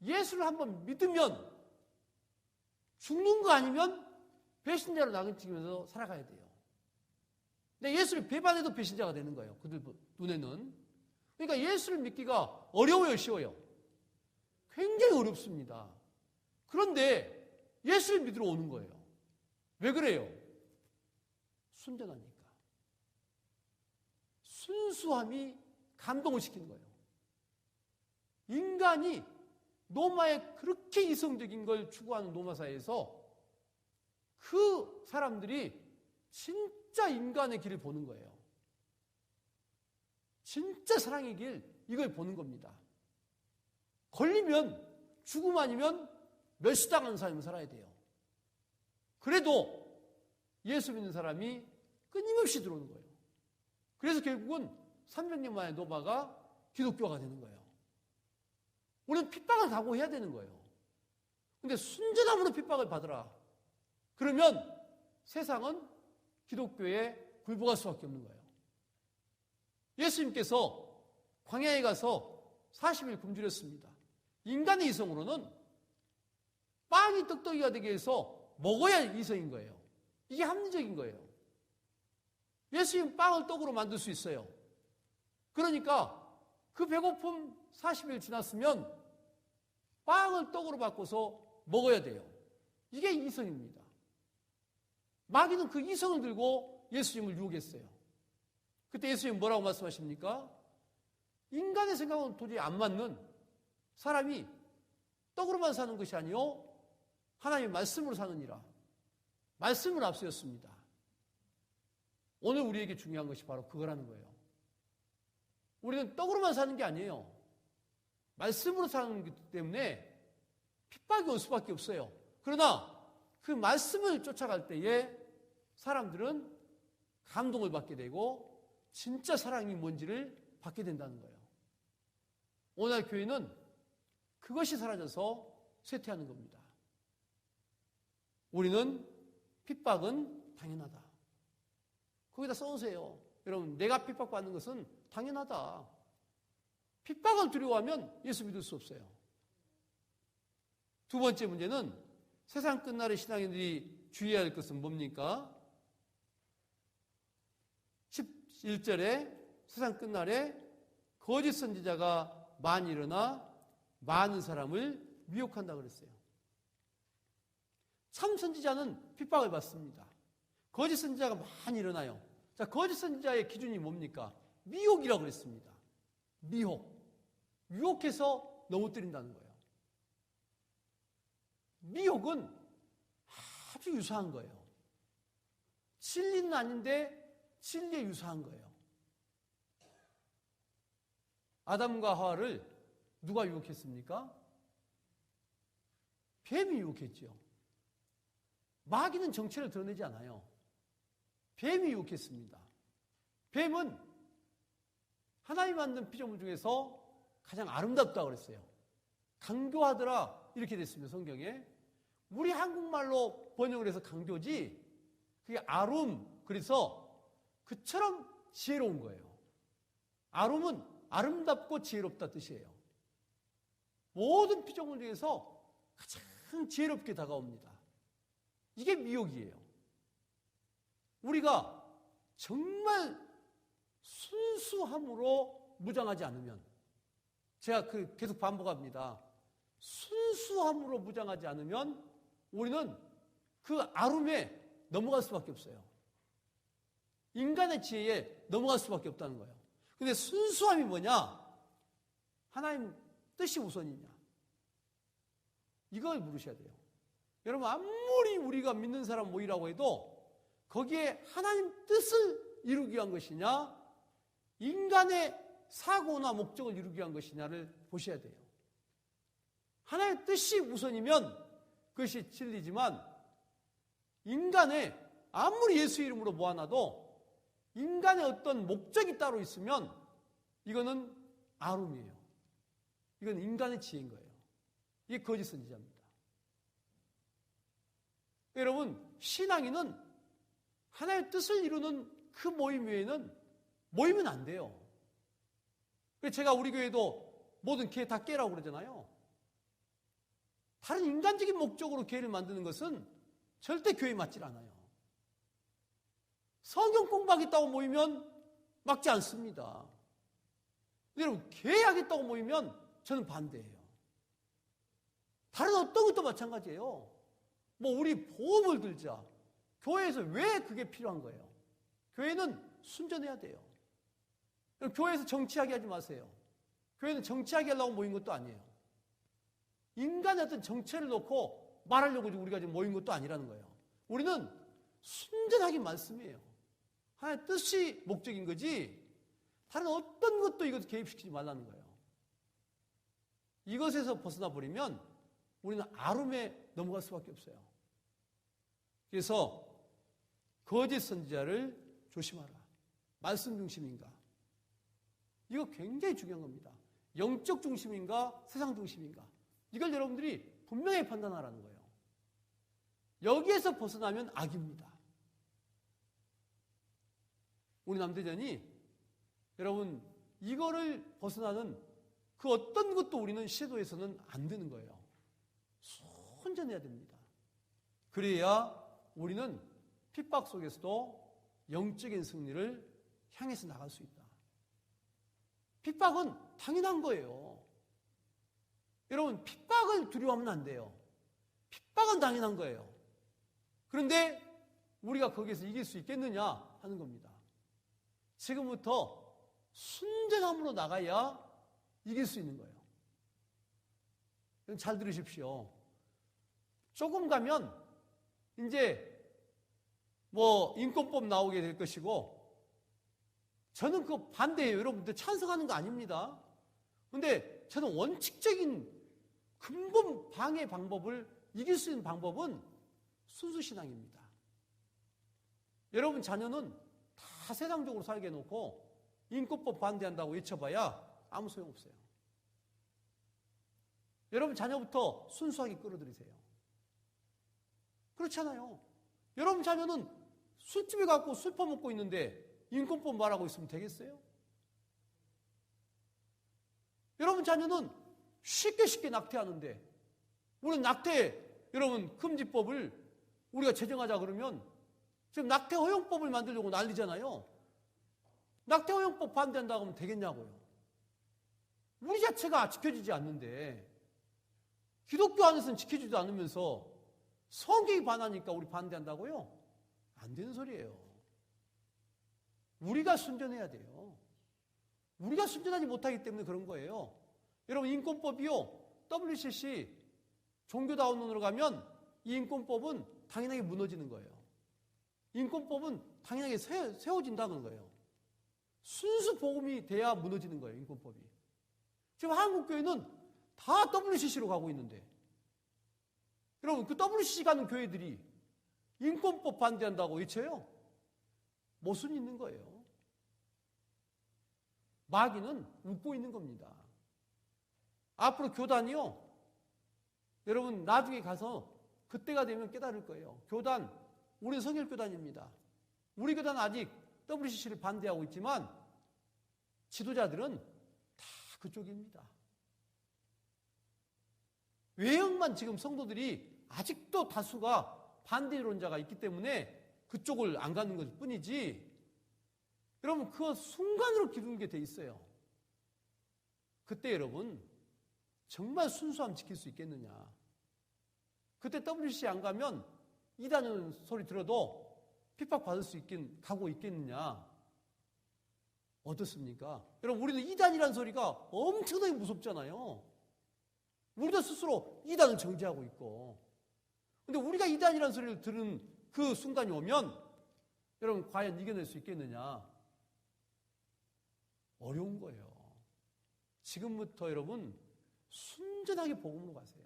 예수를 한번 믿으면 죽는 거 아니면 배신자로 낙인찍으면서 살아가야 돼요. 근데 예수를 배반해도 배신자가 되는 거예요. 그들 눈에는. 그러니까 예수를 믿기가 어려워요, 쉬워요? 굉장히 어렵습니다. 그런데 예수를 믿으러 오는 거예요. 왜 그래요? 순전하니까. 순수함이 감동을 시키는 거예요. 인간이 노마의 그렇게 이성적인 걸 추구하는 노마 사회에서 그 사람들이 진짜 인간의 길을 보는 거예요. 진짜 사랑의 길, 이걸 보는 겁니다. 걸리면 죽음 아니면 멸시당하는 삶을 살아야 돼요. 그래도 예수 믿는 사람이 끊임없이 들어오는 거예요. 그래서 결국은 300년 만에 노바가 기독교가 되는 거예요. 우리는 핍박을 각오해야 되는 거예요. 근데 순전함으로 핍박을 받으라. 그러면 세상은 기독교에 굴복할 수밖에 없는 거예요. 예수님께서 광야에 가서 40일 굶주렸습니다. 인간의 이성으로는 빵이 떡떡이가 되게 해서 먹어야 이성인 거예요. 이게 합리적인 거예요. 예수님 빵을 떡으로 만들 수 있어요. 그러니까 그 배고픔 40일 지났으면 빵을 떡으로 바꿔서 먹어야 돼요. 이게 이성입니다. 마귀는 그 이성을 들고 예수님을 유혹했어요. 그때 예수님 뭐라고 말씀하십니까? 인간의 생각은 도저히 안 맞는 사람이 떡으로만 사는 것이 아니요 하나님의 말씀으로 사느니라. 말씀을 앞세웠습니다. 오늘 우리에게 중요한 것이 바로 그거라는 거예요. 우리는 떡으로만 사는 게 아니에요. 말씀으로 사는 것 때문에 핍박이 올 수밖에 없어요. 그러나 그 말씀을 쫓아갈 때에 사람들은 감동을 받게 되고 진짜 사랑이 뭔지를 받게 된다는 거예요. 오늘 교회는 그것이 사라져서 쇠퇴하는 겁니다. 우리는 핍박은 당연하다. 거기다 써놓으세요. 여러분, 내가 핍박받는 것은 당연하다. 핍박을 두려워하면 예수 믿을 수 없어요. 두 번째 문제는 세상 끝날의 신앙인들이 주의해야 할 것은 뭡니까? 11절에 세상 끝날에 거짓 선지자가 많이 일어나 많은 사람을 미혹한다 그랬어요. 참 선지자는 핍박을 받습니다. 거짓 선지자가 많이 일어나요. 자, 거짓 선지자의 기준이 뭡니까? 미혹이라고 그랬습니다. 미혹. 유혹해서 넘어뜨린다는 거예요. 미혹은 아주 유사한 거예요. 진리는 아닌데 진리에 유사한 거예요. 아담과 하와를 누가 유혹했습니까? 뱀이 유혹했죠. 마귀는 정체를 드러내지 않아요. 뱀이 유혹했습니다. 뱀은 하나님 만든 피조물 중에서 가장 아름답다고 그랬어요. 강교하더라 이렇게 됐습니다. 성경에. 우리 한국말로 번역을 해서 강교지 그게 아름, 그래서 그처럼 지혜로운 거예요. 아름은 아름답고 지혜롭다 뜻이에요. 모든 피조물 중에서 가장 지혜롭게 다가옵니다. 이게 미혹이에요. 우리가 정말 순수함으로 무장하지 않으면, 제가 계속 반복합니다. 순수함으로 무장하지 않으면 우리는 그 아름에 넘어갈 수밖에 없어요. 인간의 지혜에 넘어갈 수밖에 없다는 거예요. 근데 순수함이 뭐냐? 하나님 뜻이 우선이냐? 이걸 물으셔야 돼요. 여러분, 아무리 우리가 믿는 사람 모이라고 해도 거기에 하나님 뜻을 이루기 위한 것이냐, 인간의 사고나 목적을 이루기 위한 것이냐를 보셔야 돼요. 하나님의 뜻이 우선이면 그것이 진리지만, 인간의 아무리 예수 이름으로 모아놔도 인간의 어떤 목적이 따로 있으면 이거는 아름이에요. 이건 인간의 지혜인 거예요. 이게 거짓 선지자입니다. 여러분, 신앙인은 하나님의 뜻을 이루는 그 모임 외에는 모이면 안 돼요. 그래서 제가 우리 교회도 모든 교회 다 깨라고 그러잖아요. 다른 인간적인 목적으로 교회를 만드는 것은 절대 교회에 맞질 않아요. 성경 공부하겠다고 모이면 맞지 않습니다. 근데 여러분, 교회하겠다고 모이면 저는 반대예요. 다른 어떤 것도 마찬가지예요. 뭐 우리 보험을 들자. 교회에서 왜 그게 필요한 거예요? 교회는 순전해야 돼요. 교회에서 정치하게 하지 마세요. 교회는 정치하게 하려고 모인 것도 아니에요. 인간의 어떤 정체를 놓고 말하려고 우리가 지금 모인 것도 아니라는 거예요. 우리는 순전하게 말씀이에요. 하나님의 뜻이 목적인 거지 다른 어떤 것도 이것을 개입시키지 말라는 거예요. 이것에서 벗어나 버리면 우리는 아름에 넘어갈 수밖에 없어요. 그래서 거짓 선지자를 조심하라. 말씀 중심인가? 이거 굉장히 중요한 겁니다. 영적 중심인가? 세상 중심인가? 이걸 여러분들이 분명히 판단하라는 거예요. 여기에서 벗어나면 악입니다. 우리 남대전이 여러분 이거를 벗어나는 그 어떤 것도 우리는 시도해서는 안 되는 거예요. 순전해야 됩니다. 그래야 우리는 핍박 속에서도 영적인 승리를 향해서 나갈 수 있다. 핍박은 당연한 거예요. 여러분 핍박을 두려워하면 안 돼요. 핍박은 당연한 거예요. 그런데 우리가 거기에서 이길 수 있겠느냐 하는 겁니다. 지금부터 순전함으로 나가야 이길 수 있는 거예요. 잘 들으십시오. 조금 가면 이제 인권법 나오게 될 것이고 저는 그거 반대예요. 여러분들 찬성하는 거 아닙니다. 근데 저는 원칙적인 근본 방해 방법을 이길 수 있는 방법은 순수 신앙입니다. 여러분 자녀는 다 세상적으로 살게 해놓고 인권법 반대한다고 외쳐봐야 아무 소용없어요. 여러분 자녀부터 순수하게 끌어들이세요. 그렇잖아요. 여러분 자녀는 술집에 가고 술 퍼먹고 있는데 인권법 말하고 있으면 되겠어요? 여러분 자녀는 쉽게 낙태하는데 우리는 낙태 여러분 금지법을 우리가 제정하자 그러면 지금 낙태 허용법을 만들려고 난리잖아요. 낙태 허용법 반대한다고 하면 되겠냐고요. 우리 자체가 지켜지지 않는데 기독교 안에서는 지켜지지도 않으면서 성경이 반하니까 우리 반대한다고요? 안 되는 소리예요. 우리가 순전해야 돼요. 우리가 순전하지 못하기 때문에 그런 거예요. 여러분 인권법이요. WCC 종교다원론으로 가면 이 인권법은 당연하게 무너지는 거예요. 인권법은 당연하게 세워진다는 거예요. 순수 복음이 돼야 무너지는 거예요. 인권법이. 지금 한국교회는 다 WCC로 가고 있는데 여러분 그 WCC 가는 교회들이 인권법 반대한다고 외쳐요? 모순이 있는 거예요. 마귀는 웃고 있는 겁니다. 앞으로 교단이요. 여러분 나중에 가서 그때가 되면 깨달을 거예요. 교단, 우리는 성결교단입니다. 우리 교단 아직 WCC를 반대하고 있지만 지도자들은 다 그쪽입니다. 외형만 지금 성도들이 아직도 다수가 반대론자가 있기 때문에 그쪽을 안 가는 것 뿐이지 여러분 그 순간으로 기울게 돼 있어요. 그때 여러분 정말 순수함 지킬 수 있겠느냐. 그때 WCC 안 가면 이단은 소리 들어도 핍박받을 수 있긴 가고 있겠느냐. 어떻습니까? 여러분 우리는 이단이라는 소리가 엄청나게 무섭잖아요. 우리도 스스로 이단을 정죄하고 있고 근데 우리가 이단이라는 소리를 들은 그 순간이 오면 여러분 과연 이겨낼 수 있겠느냐? 어려운 거예요. 지금부터 여러분 순전하게 복음으로 가세요.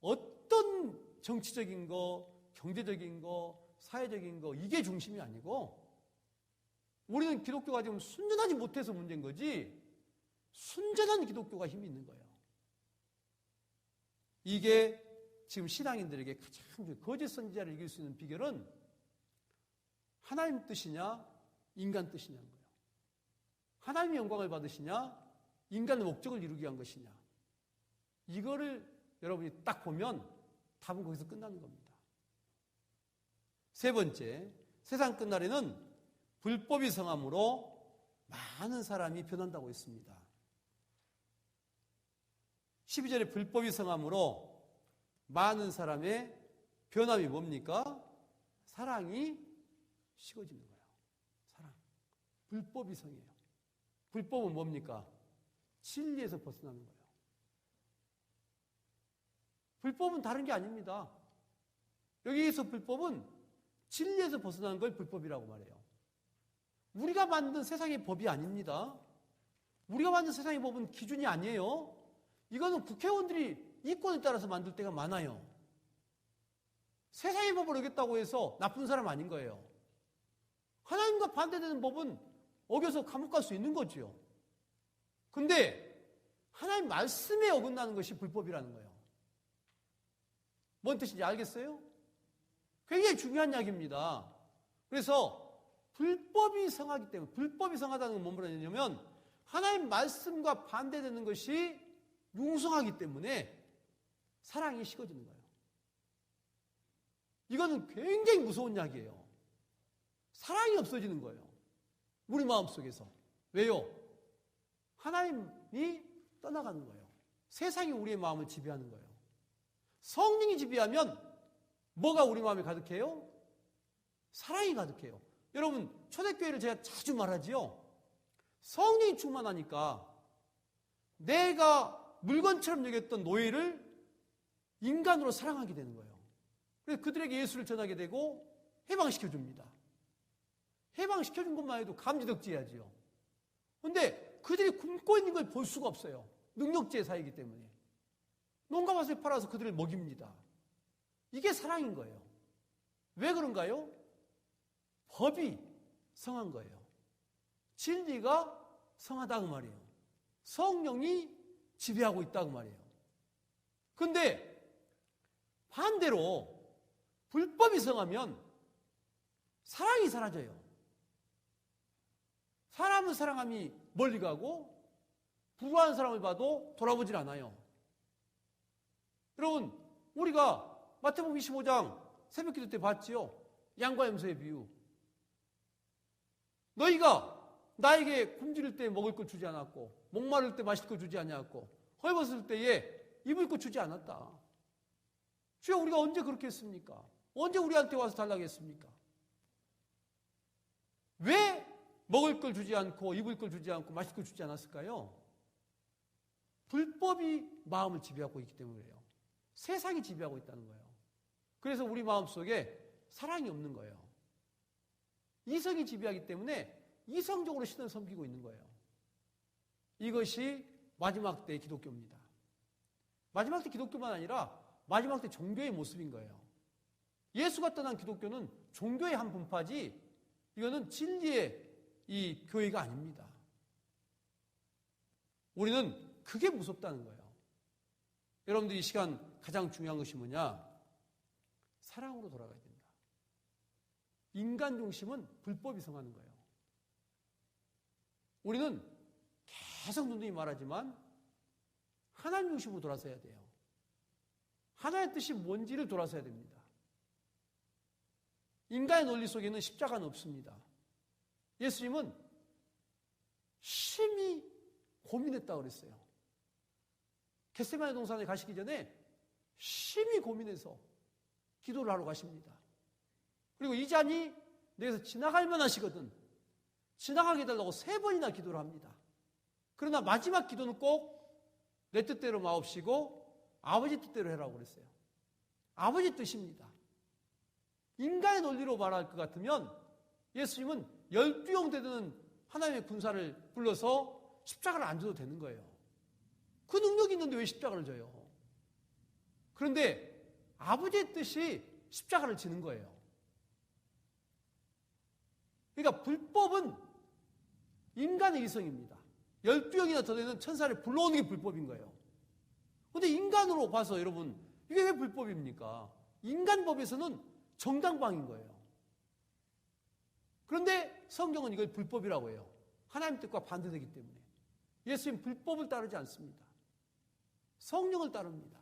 어떤 정치적인 거, 경제적인 거, 사회적인 거 이게 중심이 아니고 우리는 기독교가 지금 순전하지 못해서 문제인 거지 순전한 기독교가 힘이 있는 거예요. 이게 지금 신앙인들에게 가장 거짓 선지자를 이길 수 있는 비결은 하나님 뜻이냐 인간 뜻이냐는 거예요. 하나님의 영광을 받으시냐 인간의 목적을 이루기 위한 것이냐 이거를 여러분이 딱 보면 답은 거기서 끝나는 겁니다. 세 번째, 세상 끝날에는 불법이 성함으로 많은 사람이 변한다고 했습니다. 12절에 불법이 성함으로 많은 사람의 변함이 뭡니까? 사랑이 식어지는 거예요. 사랑. 불법이 성이에요. 불법은 뭡니까? 진리에서 벗어나는 거예요. 불법은 다른 게 아닙니다. 여기에서 불법은 진리에서 벗어나는 걸 불법이라고 말해요. 우리가 만든 세상의 법이 아닙니다. 우리가 만든 세상의 법은 기준이 아니에요. 이거는 국회의원들이 이권에 따라서 만들 때가 많아요. 세상의 법을 어겼다고 해서 나쁜 사람 아닌 거예요. 하나님과 반대되는 법은 어겨서 감옥 갈 수 있는 거지요. 근데 하나님 말씀에 어긋나는 것이 불법이라는 거예요. 뭔 뜻인지 알겠어요? 굉장히 중요한 이야기입니다. 그래서 불법이 성하기 때문에, 불법이 성하다는 건 뭔 말이냐면 하나님 말씀과 반대되는 것이 융성하기 때문에 사랑이 식어지는 거예요. 이거는 굉장히 무서운 이야기예요. 사랑이 없어지는 거예요. 우리 마음속에서. 왜요? 하나님이 떠나가는 거예요. 세상이 우리의 마음을 지배하는 거예요. 성령이 지배하면 뭐가 우리 마음에 가득해요? 사랑이 가득해요. 여러분, 초대교회를 제가 자주 말하지요. 성령이 충만하니까 내가 물건처럼 여겼던 노예를 인간으로 사랑하게 되는 거예요. 그래서 그들에게 예수를 전하게 되고 해방시켜줍니다. 해방시켜준 것만 해도 감지덕지해야지요. 그런데 그들이 굶고 있는 걸 볼 수가 없어요. 능력지의 사이기 때문에. 농가밭을 팔아서 그들을 먹입니다. 이게 사랑인 거예요. 왜 그런가요? 법이 성한 거예요. 진리가 성하다고 말이에요. 성령이 지배하고 있다고 말이에요. 그런데 반대로 불법이 성하면 사랑이 사라져요. 사람은 사랑함이 멀리 가고 불우한 사람을 봐도 돌아보질 않아요. 여러분, 우리가 마태복음 25장 새벽기도 때 봤지요. 양과 염소의 비유. 너희가 나에게 굶주릴 때 먹을 걸 주지 않았고 목마를 때 마실 걸 주지 않았고 헐벗을 때에 입을 걸 주지 않았다. 주여, 우리가 언제 그렇게 했습니까? 언제 우리한테 와서 달라고 했습니까? 왜 먹을 걸 주지 않고 입을 걸 주지 않고 마실 걸 주지 않았을까요? 불법이 마음을 지배하고 있기 때문이에요. 세상이 지배하고 있다는 거예요. 그래서 우리 마음속에 사랑이 없는 거예요. 이성이 지배하기 때문에 이성적으로 신을 섬기고 있는 거예요. 이것이 마지막 때의 기독교입니다. 마지막 때 기독교만 아니라 마지막 때 종교의 모습인 거예요. 예수가 떠난 기독교는 종교의 한 분파지 이거는 진리의 이 교회가 아닙니다. 우리는 그게 무섭다는 거예요. 여러분들 이 시간 가장 중요한 것이 뭐냐? 사랑으로 돌아가야 된다. 인간 중심은 불법이 성하는 거예요. 우리는 계속 누누이 말하지만 하나님 중심으로 돌아서야 돼요. 하나님의 뜻이 뭔지를 돌아서야 됩니다. 인간의 논리 속에는 십자가는 없습니다. 예수님은 심히 고민했다고 그랬어요. 겟세마네 동산에 가시기 전에 심히 고민해서 기도를 하러 가십니다. 그리고 이 잔이 내게서 지나갈 만하시거든 지나가게 해달라고 3번이나 기도를 합니다. 그러나 마지막 기도는 꼭 내 뜻대로 마옵시고 아버지 뜻대로 해라고 그랬어요. 아버지 뜻입니다. 인간의 논리로 말할 것 같으면 예수님은 12형 되는 하나님의 군사를 불러서 십자가를 안 줘도 되는 거예요. 그 능력이 있는데 왜 십자가를 져요? 그런데 아버지의 뜻이 십자가를 지는 거예요. 그러니까 불법은 인간의 이성입니다. 12형이나 더 되는 천사를 불러오는 게 불법인 거예요. 그런데 인간으로 봐서 여러분 이게 왜 불법입니까? 인간 법에서는 정당방인 거예요. 그런데 성경은 이걸 불법이라고 해요. 하나님 뜻과 반대되기 때문에. 예수님 불법을 따르지 않습니다. 성령을 따릅니다.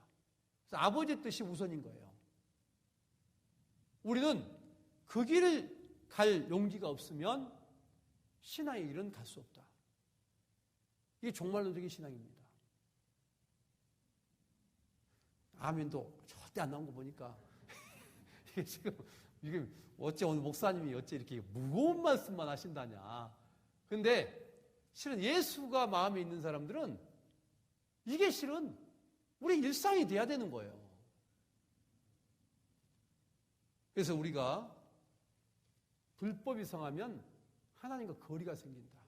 그래서 아버지의 뜻이 우선인 거예요. 우리는 그 길을 갈 용기가 없으면 신앙의 길은 갈 수 없다. 이게 종말론적인 신앙입니다. 아멘도 절대 안 나온 거 보니까 이게 어째 오늘 목사님이 어째 이렇게 무거운 말씀만 하신다냐. 근데 실은 예수가 마음에 있는 사람들은 이게 실은 우리 일상이 돼야 되는 거예요. 그래서 우리가 불법이 성하면 하나님과 거리가 생긴다.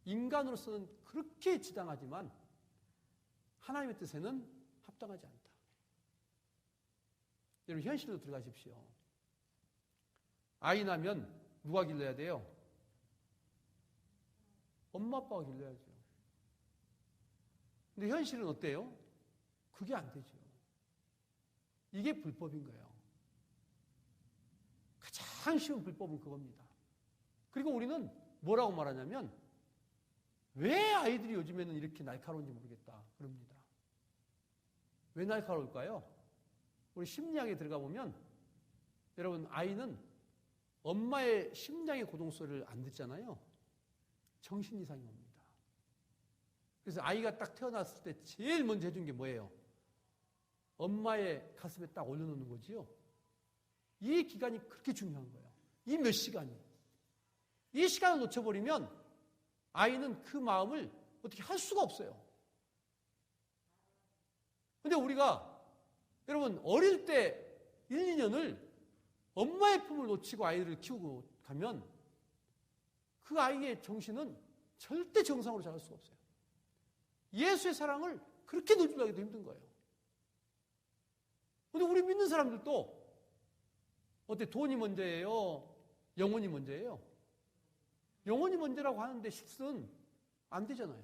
인간으로서는 그렇게 지당하지만 하나님의 뜻에는 합당하지 않다. 여러분 현실로 들어가십시오. 아이 나면 누가 길러야 돼요? 엄마 아빠가 길러야죠. 근데 현실은 어때요? 그게 안 되죠. 이게 불법인 거예요. 가장 쉬운 불법은 그겁니다. 그리고 우리는 뭐라고 말하냐면 왜 아이들이 요즘에는 이렇게 날카로운지 모르겠다 그럽니다. 왜 날카로울까요? 우리 심리학에 들어가 보면 여러분 아이는 엄마의 심장의 고동소리를 안 듣잖아요. 정신 이상이 옵니다. 그래서 아이가 딱 태어났을 때 제일 먼저 해준 게 뭐예요? 엄마의 가슴에 딱 올려놓는 거지요. 이 기간이 그렇게 중요한 거예요. 이 몇 시간이. 이 시간을 놓쳐버리면 아이는 그 마음을 어떻게 할 수가 없어요. 근데 우리가 여러분 어릴 때 1, 2년을 엄마의 품을 놓치고 아이를 키우고 가면 그 아이의 정신은 절대 정상으로 자랄 수가 없어요. 예수의 사랑을 그렇게 누리기도 힘든 거예요. 근데 우리 믿는 사람들도 어때? 돈이 먼저예요? 영혼이 먼저예요? 영혼이 먼저라고 하는데 실은 안 되잖아요.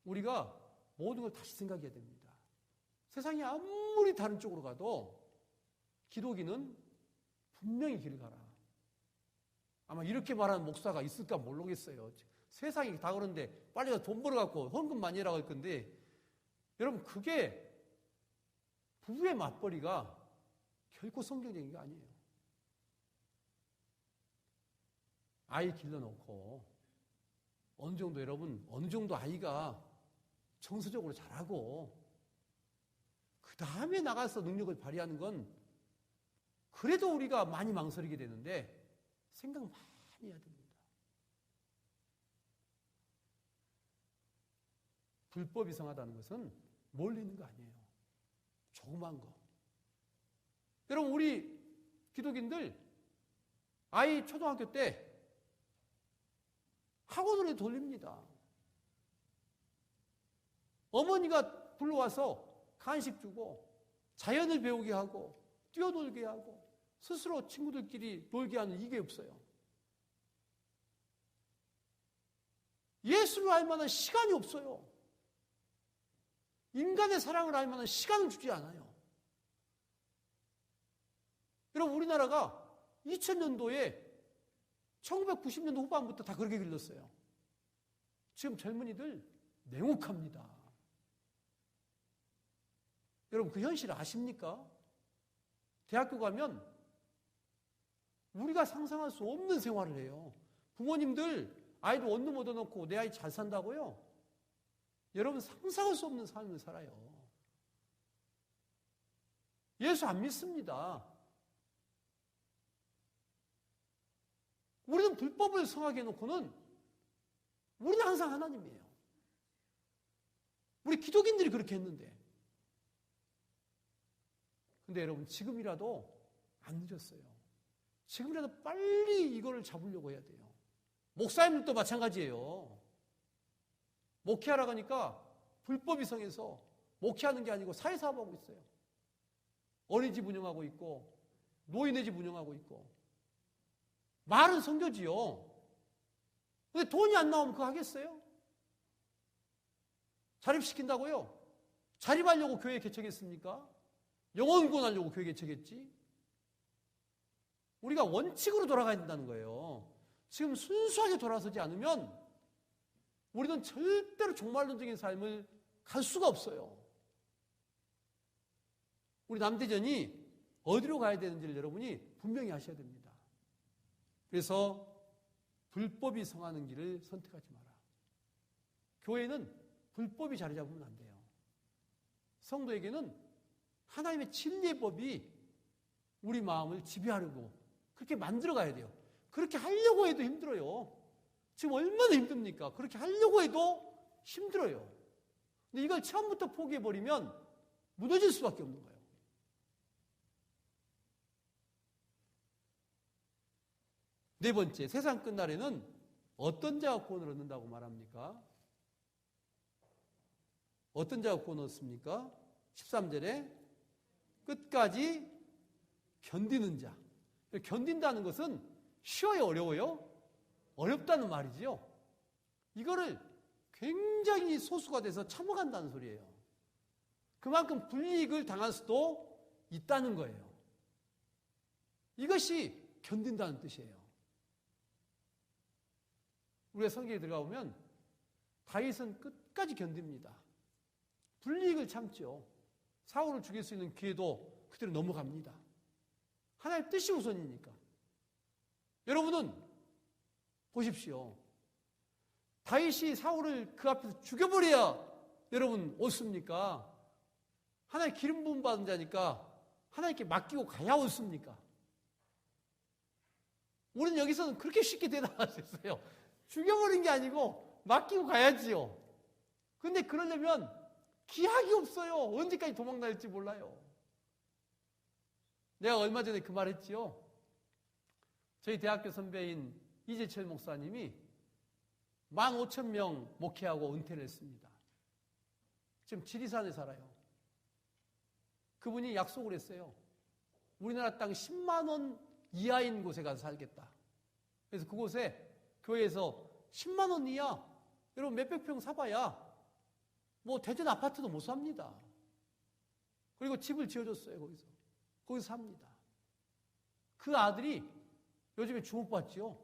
우리가 모든 걸 다시 생각해야 됩니다. 세상이 아무리 다른 쪽으로 가도 기독인은 분명히 길을 가라. 아마 이렇게 말하는 목사가 있을까 모르겠어요. 세상이 다 그런데 빨리 가서 돈 벌어갖고 헌금 많이 해라고 할 건데 여러분 그게 부부의 맞벌이가 결코 성경적인 게 아니에요. 아이 길러놓고 어느 정도 여러분 어느 정도 아이가 정서적으로 잘하고 그 다음에 나가서 능력을 발휘하는 건 그래도 우리가 많이 망설이게 되는데 생각 많이 해야 됩니다. 불법이 성하다는 것은 멀리 있는 거 아니에요. 조그만 거. 여러분 우리 기독인들 아이 초등학교 때 학원으로 돌립니다. 어머니가 불러와서 간식 주고 자연을 배우게 하고 뛰어놀게 하고 스스로 친구들끼리 놀게 하는 이게 없어요. 예수를 알 만한 시간이 없어요. 인간의 사랑을 알 만한 시간을 주지 않아요. 여러분 우리나라가 2000년도에 1990년도 후반부터 다 그렇게 길렀어요. 지금 젊은이들 냉혹합니다. 여러분 그 현실을 아십니까? 대학교 가면 우리가 상상할 수 없는 생활을 해요. 부모님들 아이를 원룸 얻어놓고 내 아이 잘 산다고요? 여러분 상상할 수 없는 삶을 살아요. 예수 안 믿습니다. 우리는 불법을 성하게 해놓고는 우리는 항상 하나님이에요. 우리 기독인들이 그렇게 했는데. 근데 여러분 지금이라도 안 늦었어요. 지금이라도 빨리 이거를 잡으려고 해야 돼요. 목사님들도 마찬가지예요. 목회하러 가니까 불법이 성해서 목회하는 게 아니고 사회사업하고 있어요. 어린이집 운영하고 있고 노인의 집 운영하고 있고 말은 성교지요. 근데 돈이 안 나오면 그거 하겠어요? 자립시킨다고요? 자립하려고 교회 개척했습니까? 영혼구원 하려고 교회 개척했지? 우리가 원칙으로 돌아가야 된다는 거예요. 지금 순수하게 돌아서지 않으면 우리는 절대로 종말론적인 삶을 갈 수가 없어요. 우리 남대전이 어디로 가야 되는지를 여러분이 분명히 아셔야 됩니다. 그래서 불법이 성하는 길을 선택하지 마라. 교회는 불법이 자리 잡으면 안 돼요. 성도에게는 하나님의 진리의 법이 우리 마음을 지배하려고 그렇게 만들어가야 돼요. 그렇게 하려고 해도 힘들어요. 지금 얼마나 힘듭니까? 그렇게 하려고 해도 힘들어요. 근데 이걸 처음부터 포기해버리면 무너질 수밖에 없는 거예요. 네 번째, 세상 끝날에는 어떤 자가 구원을 얻는다고 말합니까? 어떤 자가 구원을 얻습니까? 13절에 끝까지 견디는 자. 견딘다는 것은 쉬워요, 어려워요? 어렵다는 말이지요. 이거를 굉장히 소수가 돼서 참아간다는 소리예요. 그만큼 불이익을 당할 수도 있다는 거예요. 이것이 견딘다는 뜻이에요. 우리가 성경에 들어가 보면 다윗은 끝까지 견딥니다. 불이익을 참죠. 사울을 죽일 수 있는 기회도 그대로 넘어갑니다. 하나님의 뜻이 우선이니까. 여러분은 보십시오. 다윗이 사울을 그 앞에서 죽여버려야 여러분 옳습니까? 하나님 기름 부음 받은 자니까 하나님께 맡기고 가야 옳습니까? 우리는 여기서는 그렇게 쉽게 대답할 수 있어요. 죽여버린 게 아니고 맡기고 가야지요. 근데 그러려면 기약이 없어요. 언제까지 도망다닐지 몰라요. 내가 얼마 전에 그 말 했지요. 저희 대학교 선배인 이재철 목사님이 15,000명 목회하고 은퇴를 했습니다. 지금 지리산에 살아요. 그분이 약속을 했어요. 우리나라 땅 10만 원 이하인 곳에 가서 살겠다. 그래서 그곳에 교회에서 10만 원 이하, 여러분 몇백 평 사봐야 뭐 대전 아파트도 못 삽니다. 그리고 집을 지어줬어요. 거기서 삽니다. 그 아들이 요즘에 주목받지요.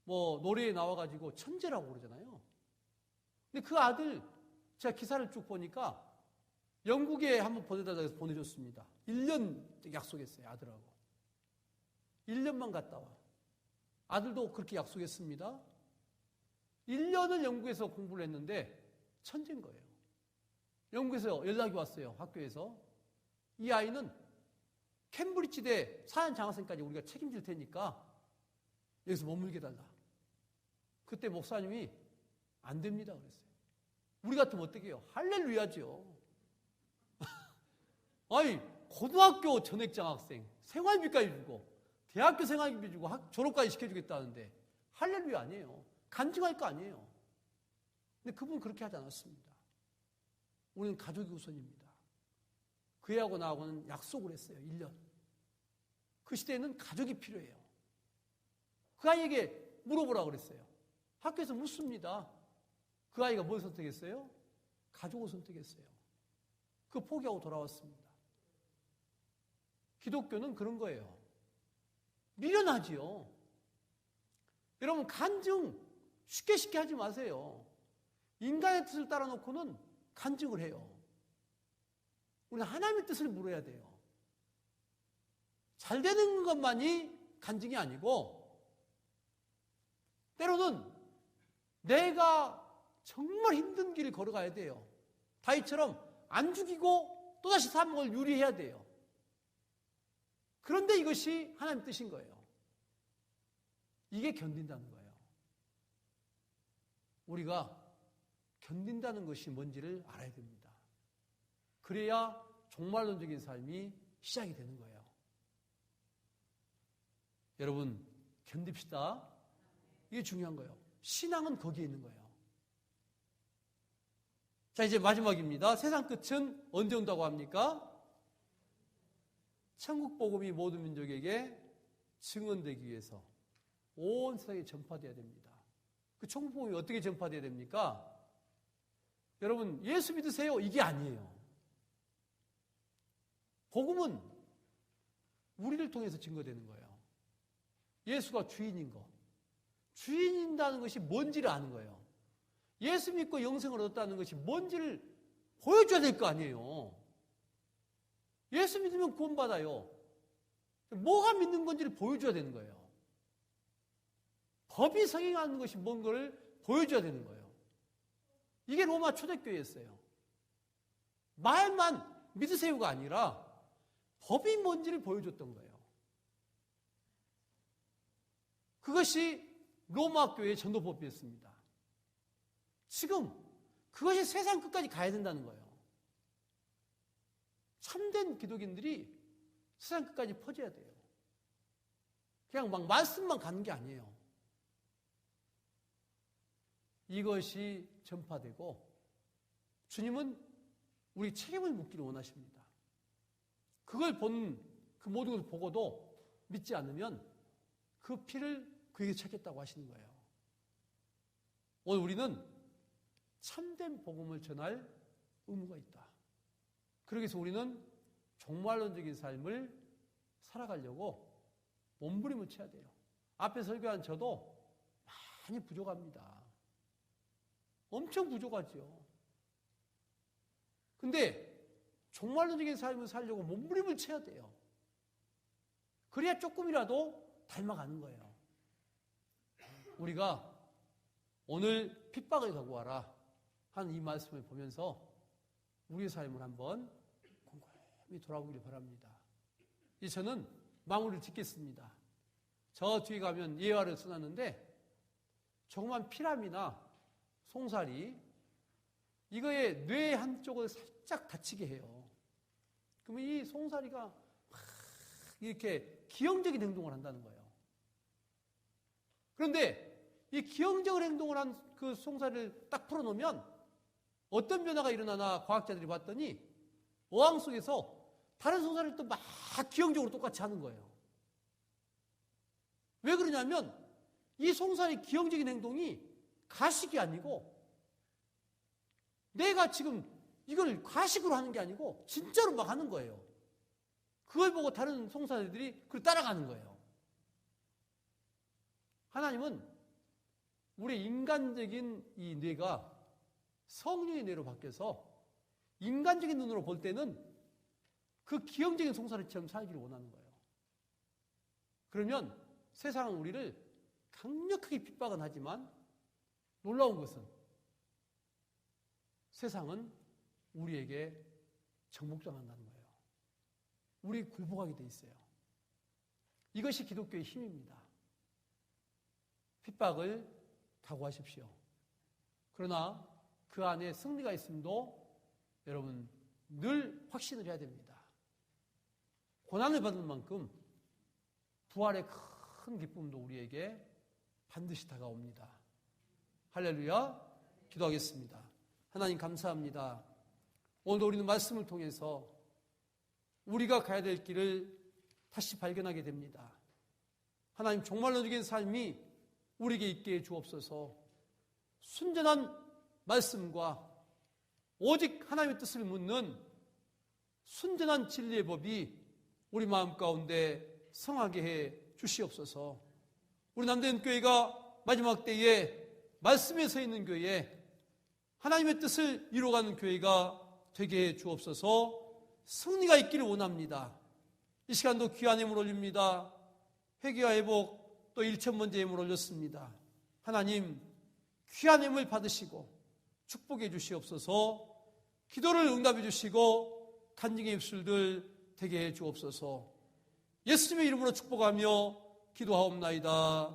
뭐 노래에 나와가지고 천재라고 그러잖아요. 근데 그 아들 제가 기사를 쭉 보니까 영국에 한번 보내달라고 해서 보내줬습니다. 1년 약속했어요. 아들하고 1년만 갔다 와. 아들도 그렇게 약속했습니다. 1년을 영국에서 공부를 했는데 천재인 거예요. 영국에서 연락이 왔어요. 학교에서. 이 아이는 캠브리지대 4년 장학생까지 우리가 책임질 테니까 여기서 머물게 달라. 그때 목사님이 안 됩니다 그랬어요. 우리 같으면 어떻게 해요? 할렐루야죠. 아니 고등학교 전액 장학생 생활비까지 주고 대학교 생활비 주고 졸업까지 시켜주겠다는데 할렐루야 아니에요. 간증할 거 아니에요. 근데 그분은 그렇게 하지 않았습니다. 우리는 가족이 우선입니다. 그 애하고 나하고는 약속을 했어요. 1년. 그 시대에는 가족이 필요해요. 그 아이에게 물어보라고 그랬어요. 학교에서 묻습니다. 그 아이가 뭘 선택했어요? 가족을 선택했어요. 그 포기하고 돌아왔습니다. 기독교는 그런 거예요. 미련하지요. 여러분 간증 쉽게 하지 마세요. 인간의 뜻을 따라 놓고는 간증을 해요. 우리는 하나님의 뜻을 물어야 돼요. 잘 되는 것만이 간증이 아니고 때로는 내가 정말 힘든 길을 걸어가야 돼요. 다윗처럼 안 죽이고 또다시 사명을 유리해야 돼요. 그런데 이것이 하나님 뜻인 거예요. 이게 견딘다는 거예요. 우리가 견딘다는 것이 뭔지를 알아야 됩니다. 그래야 종말론적인 삶이 시작이 되는 거예요. 여러분 견딥시다. 이게 중요한 거예요. 신앙은 거기에 있는 거예요. 자, 이제 마지막입니다. 세상 끝은 언제 온다고 합니까? 천국 복음이 모든 민족에게 증언되기 위해서 온 세상에 전파되어야 됩니다. 그 천국 복음이 어떻게 전파되어야 됩니까? 여러분 예수 믿으세요? 이게 아니에요. 복음은 우리를 통해서 증거되는 거예요. 예수가 주인인 거. 주인인다는 것이 뭔지를 아는 거예요. 예수 믿고 영생을 얻었다는 것이 뭔지를 보여줘야 될 거 아니에요. 예수 믿으면 구원받아요. 뭐가 믿는 건지를 보여줘야 되는 거예요. 법이 성행하는 것이 뭔가를 보여줘야 되는 거예요. 이게 로마 초대교회였어요. 말만 믿으세요가 아니라 법이 뭔지를 보여줬던 거예요. 그것이 로마 교회의 전도법이었습니다. 지금 그것이 세상 끝까지 가야 된다는 거예요. 참된 기독인들이 세상 끝까지 퍼져야 돼요. 그냥 막 말씀만 가는 게 아니에요. 이것이 전파되고 주님은 우리 책임을 묻기를 원하십니다. 그걸 본 그 모든 것을 보고도 믿지 않으면 그 피를 그에게 찾겠다고 하시는 거예요. 오늘 우리는 참된 복음을 전할 의무가 있다. 그러기 위해서 우리는 종말론적인 삶을 살아가려고 몸부림을 쳐야 돼요. 앞에 설교한 저도 많이 부족합니다. 엄청 부족하죠. 근데 종말론적인 삶을 살려고 몸부림을 쳐야 돼요. 그래야 조금이라도 닮아가는 거예요. 우리가 오늘 핍박을 각오하라 하는 이 말씀을 보면서 우리의 삶을 한번 곰곰이 돌아보기를 바랍니다. 이제 저는 마무리를 짓겠습니다. 저 뒤에 가면 예화를 써놨는데 조그만 피라미나 송사리 이거의 뇌 한쪽을 살짝 다치게 해요. 그러면 이 송사리가 막 이렇게 기형적인 행동을 한다는 거예요. 그런데 이 기형적인 행동을 한 그 송사리를 딱 풀어놓으면 어떤 변화가 일어나나 과학자들이 봤더니 어항 속에서 다른 송사리를 또 막 기형적으로 똑같이 하는 거예요. 왜 그러냐면 이 송사리 기형적인 행동이 가식이 아니고 내가 지금 이걸 가식으로 하는 게 아니고 진짜로 막 하는 거예요. 그걸 보고 다른 송사리들이 그걸 따라가는 거예요. 하나님은 우리 인간적인 이 뇌가 성령의 뇌로 바뀌어서 인간적인 눈으로 볼 때는 그 기형적인 송사리처럼 살기를 원하는 거예요. 그러면 세상은 우리를 강력하게 핍박은 하지만 놀라운 것은 세상은 우리에게 정복당한다는 거예요. 우리 굴복하게 돼 있어요. 이것이 기독교의 힘입니다. 핍박을 각오하십시오. 그러나 그 안에 승리가 있음도 여러분 늘 확신을 해야 됩니다. 고난을 받는 만큼 부활의 큰 기쁨도 우리에게 반드시 다가옵니다. 할렐루야. 기도하겠습니다. 하나님 감사합니다. 오늘도 우리는 말씀을 통해서 우리가 가야 될 길을 다시 발견하게 됩니다. 하나님 종말론적인 삶이 우리에게 있게 해 주옵소서. 순전한 말씀과 오직 하나님의 뜻을 묻는 순전한 진리의 법이 우리 마음 가운데 성하게 해 주시옵소서. 우리 남대현 교회가 마지막 때에 말씀에 서 있는 교회, 하나님의 뜻을 이루어가는 교회가 되게 해 주옵소서. 승리가 있기를 원합니다. 이 시간도 귀한 힘을 올립니다. 회개와 회복 또 1,000번째 힘을 올렸습니다. 하나님 귀한 힘을 받으시고 축복해 주시옵소서. 기도를 응답해 주시고 간증의 입술들 되게 해 주옵소서. 예수님의 이름으로 축복하며 기도하옵나이다.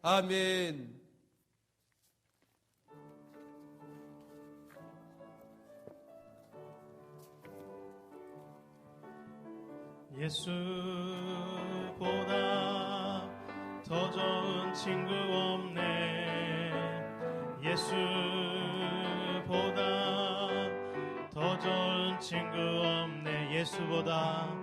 아멘. 예수보다 더 좋은 친구 없네. 예수보다 더 좋은 친구 없네. 예수보다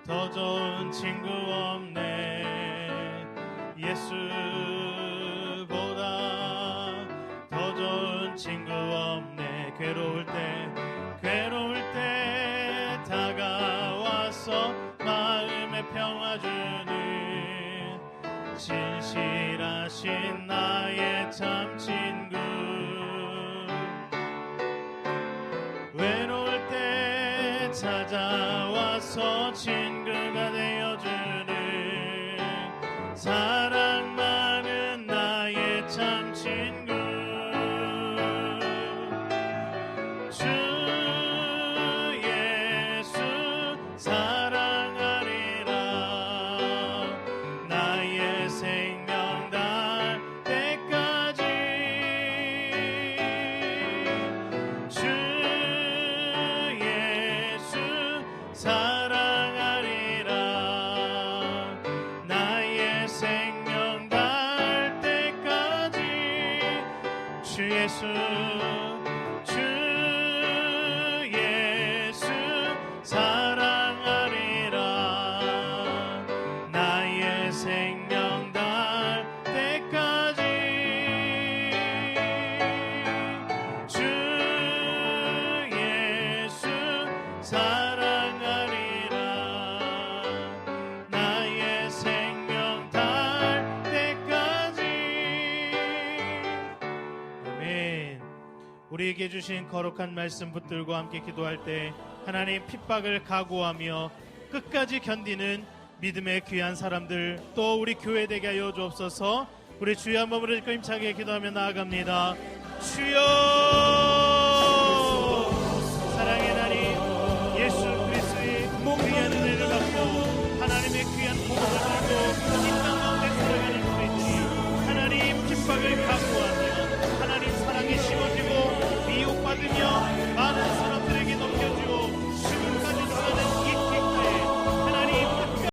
더 좋은 친구 없네. 예수보다 더 좋은 친구 없네. 괴로울 때 다가와서 마음의 평화 주는 진실하신 나의 참 친구. 외로울 때 찾아와서 친구가 되어주는 사랑 많은 나의 참 친구. 주 예수 사랑하리라. 주 예수 주 예수 사랑하리라 나의 생명 닿을 때까지 주 예수 사랑하리라 나의 생명 닿을 때까지. 아멘. 우리에게 주신 거룩한 말씀 붙들고 함께 기도할 때 하나님 핍박을 각오하며 끝까지 견디는 믿음의 귀한 사람들 또 우리 교회 되게 하여 주옵소서. 우리 주여 한번 부르짖고 힘차게 기도하며 나아갑니다. 주여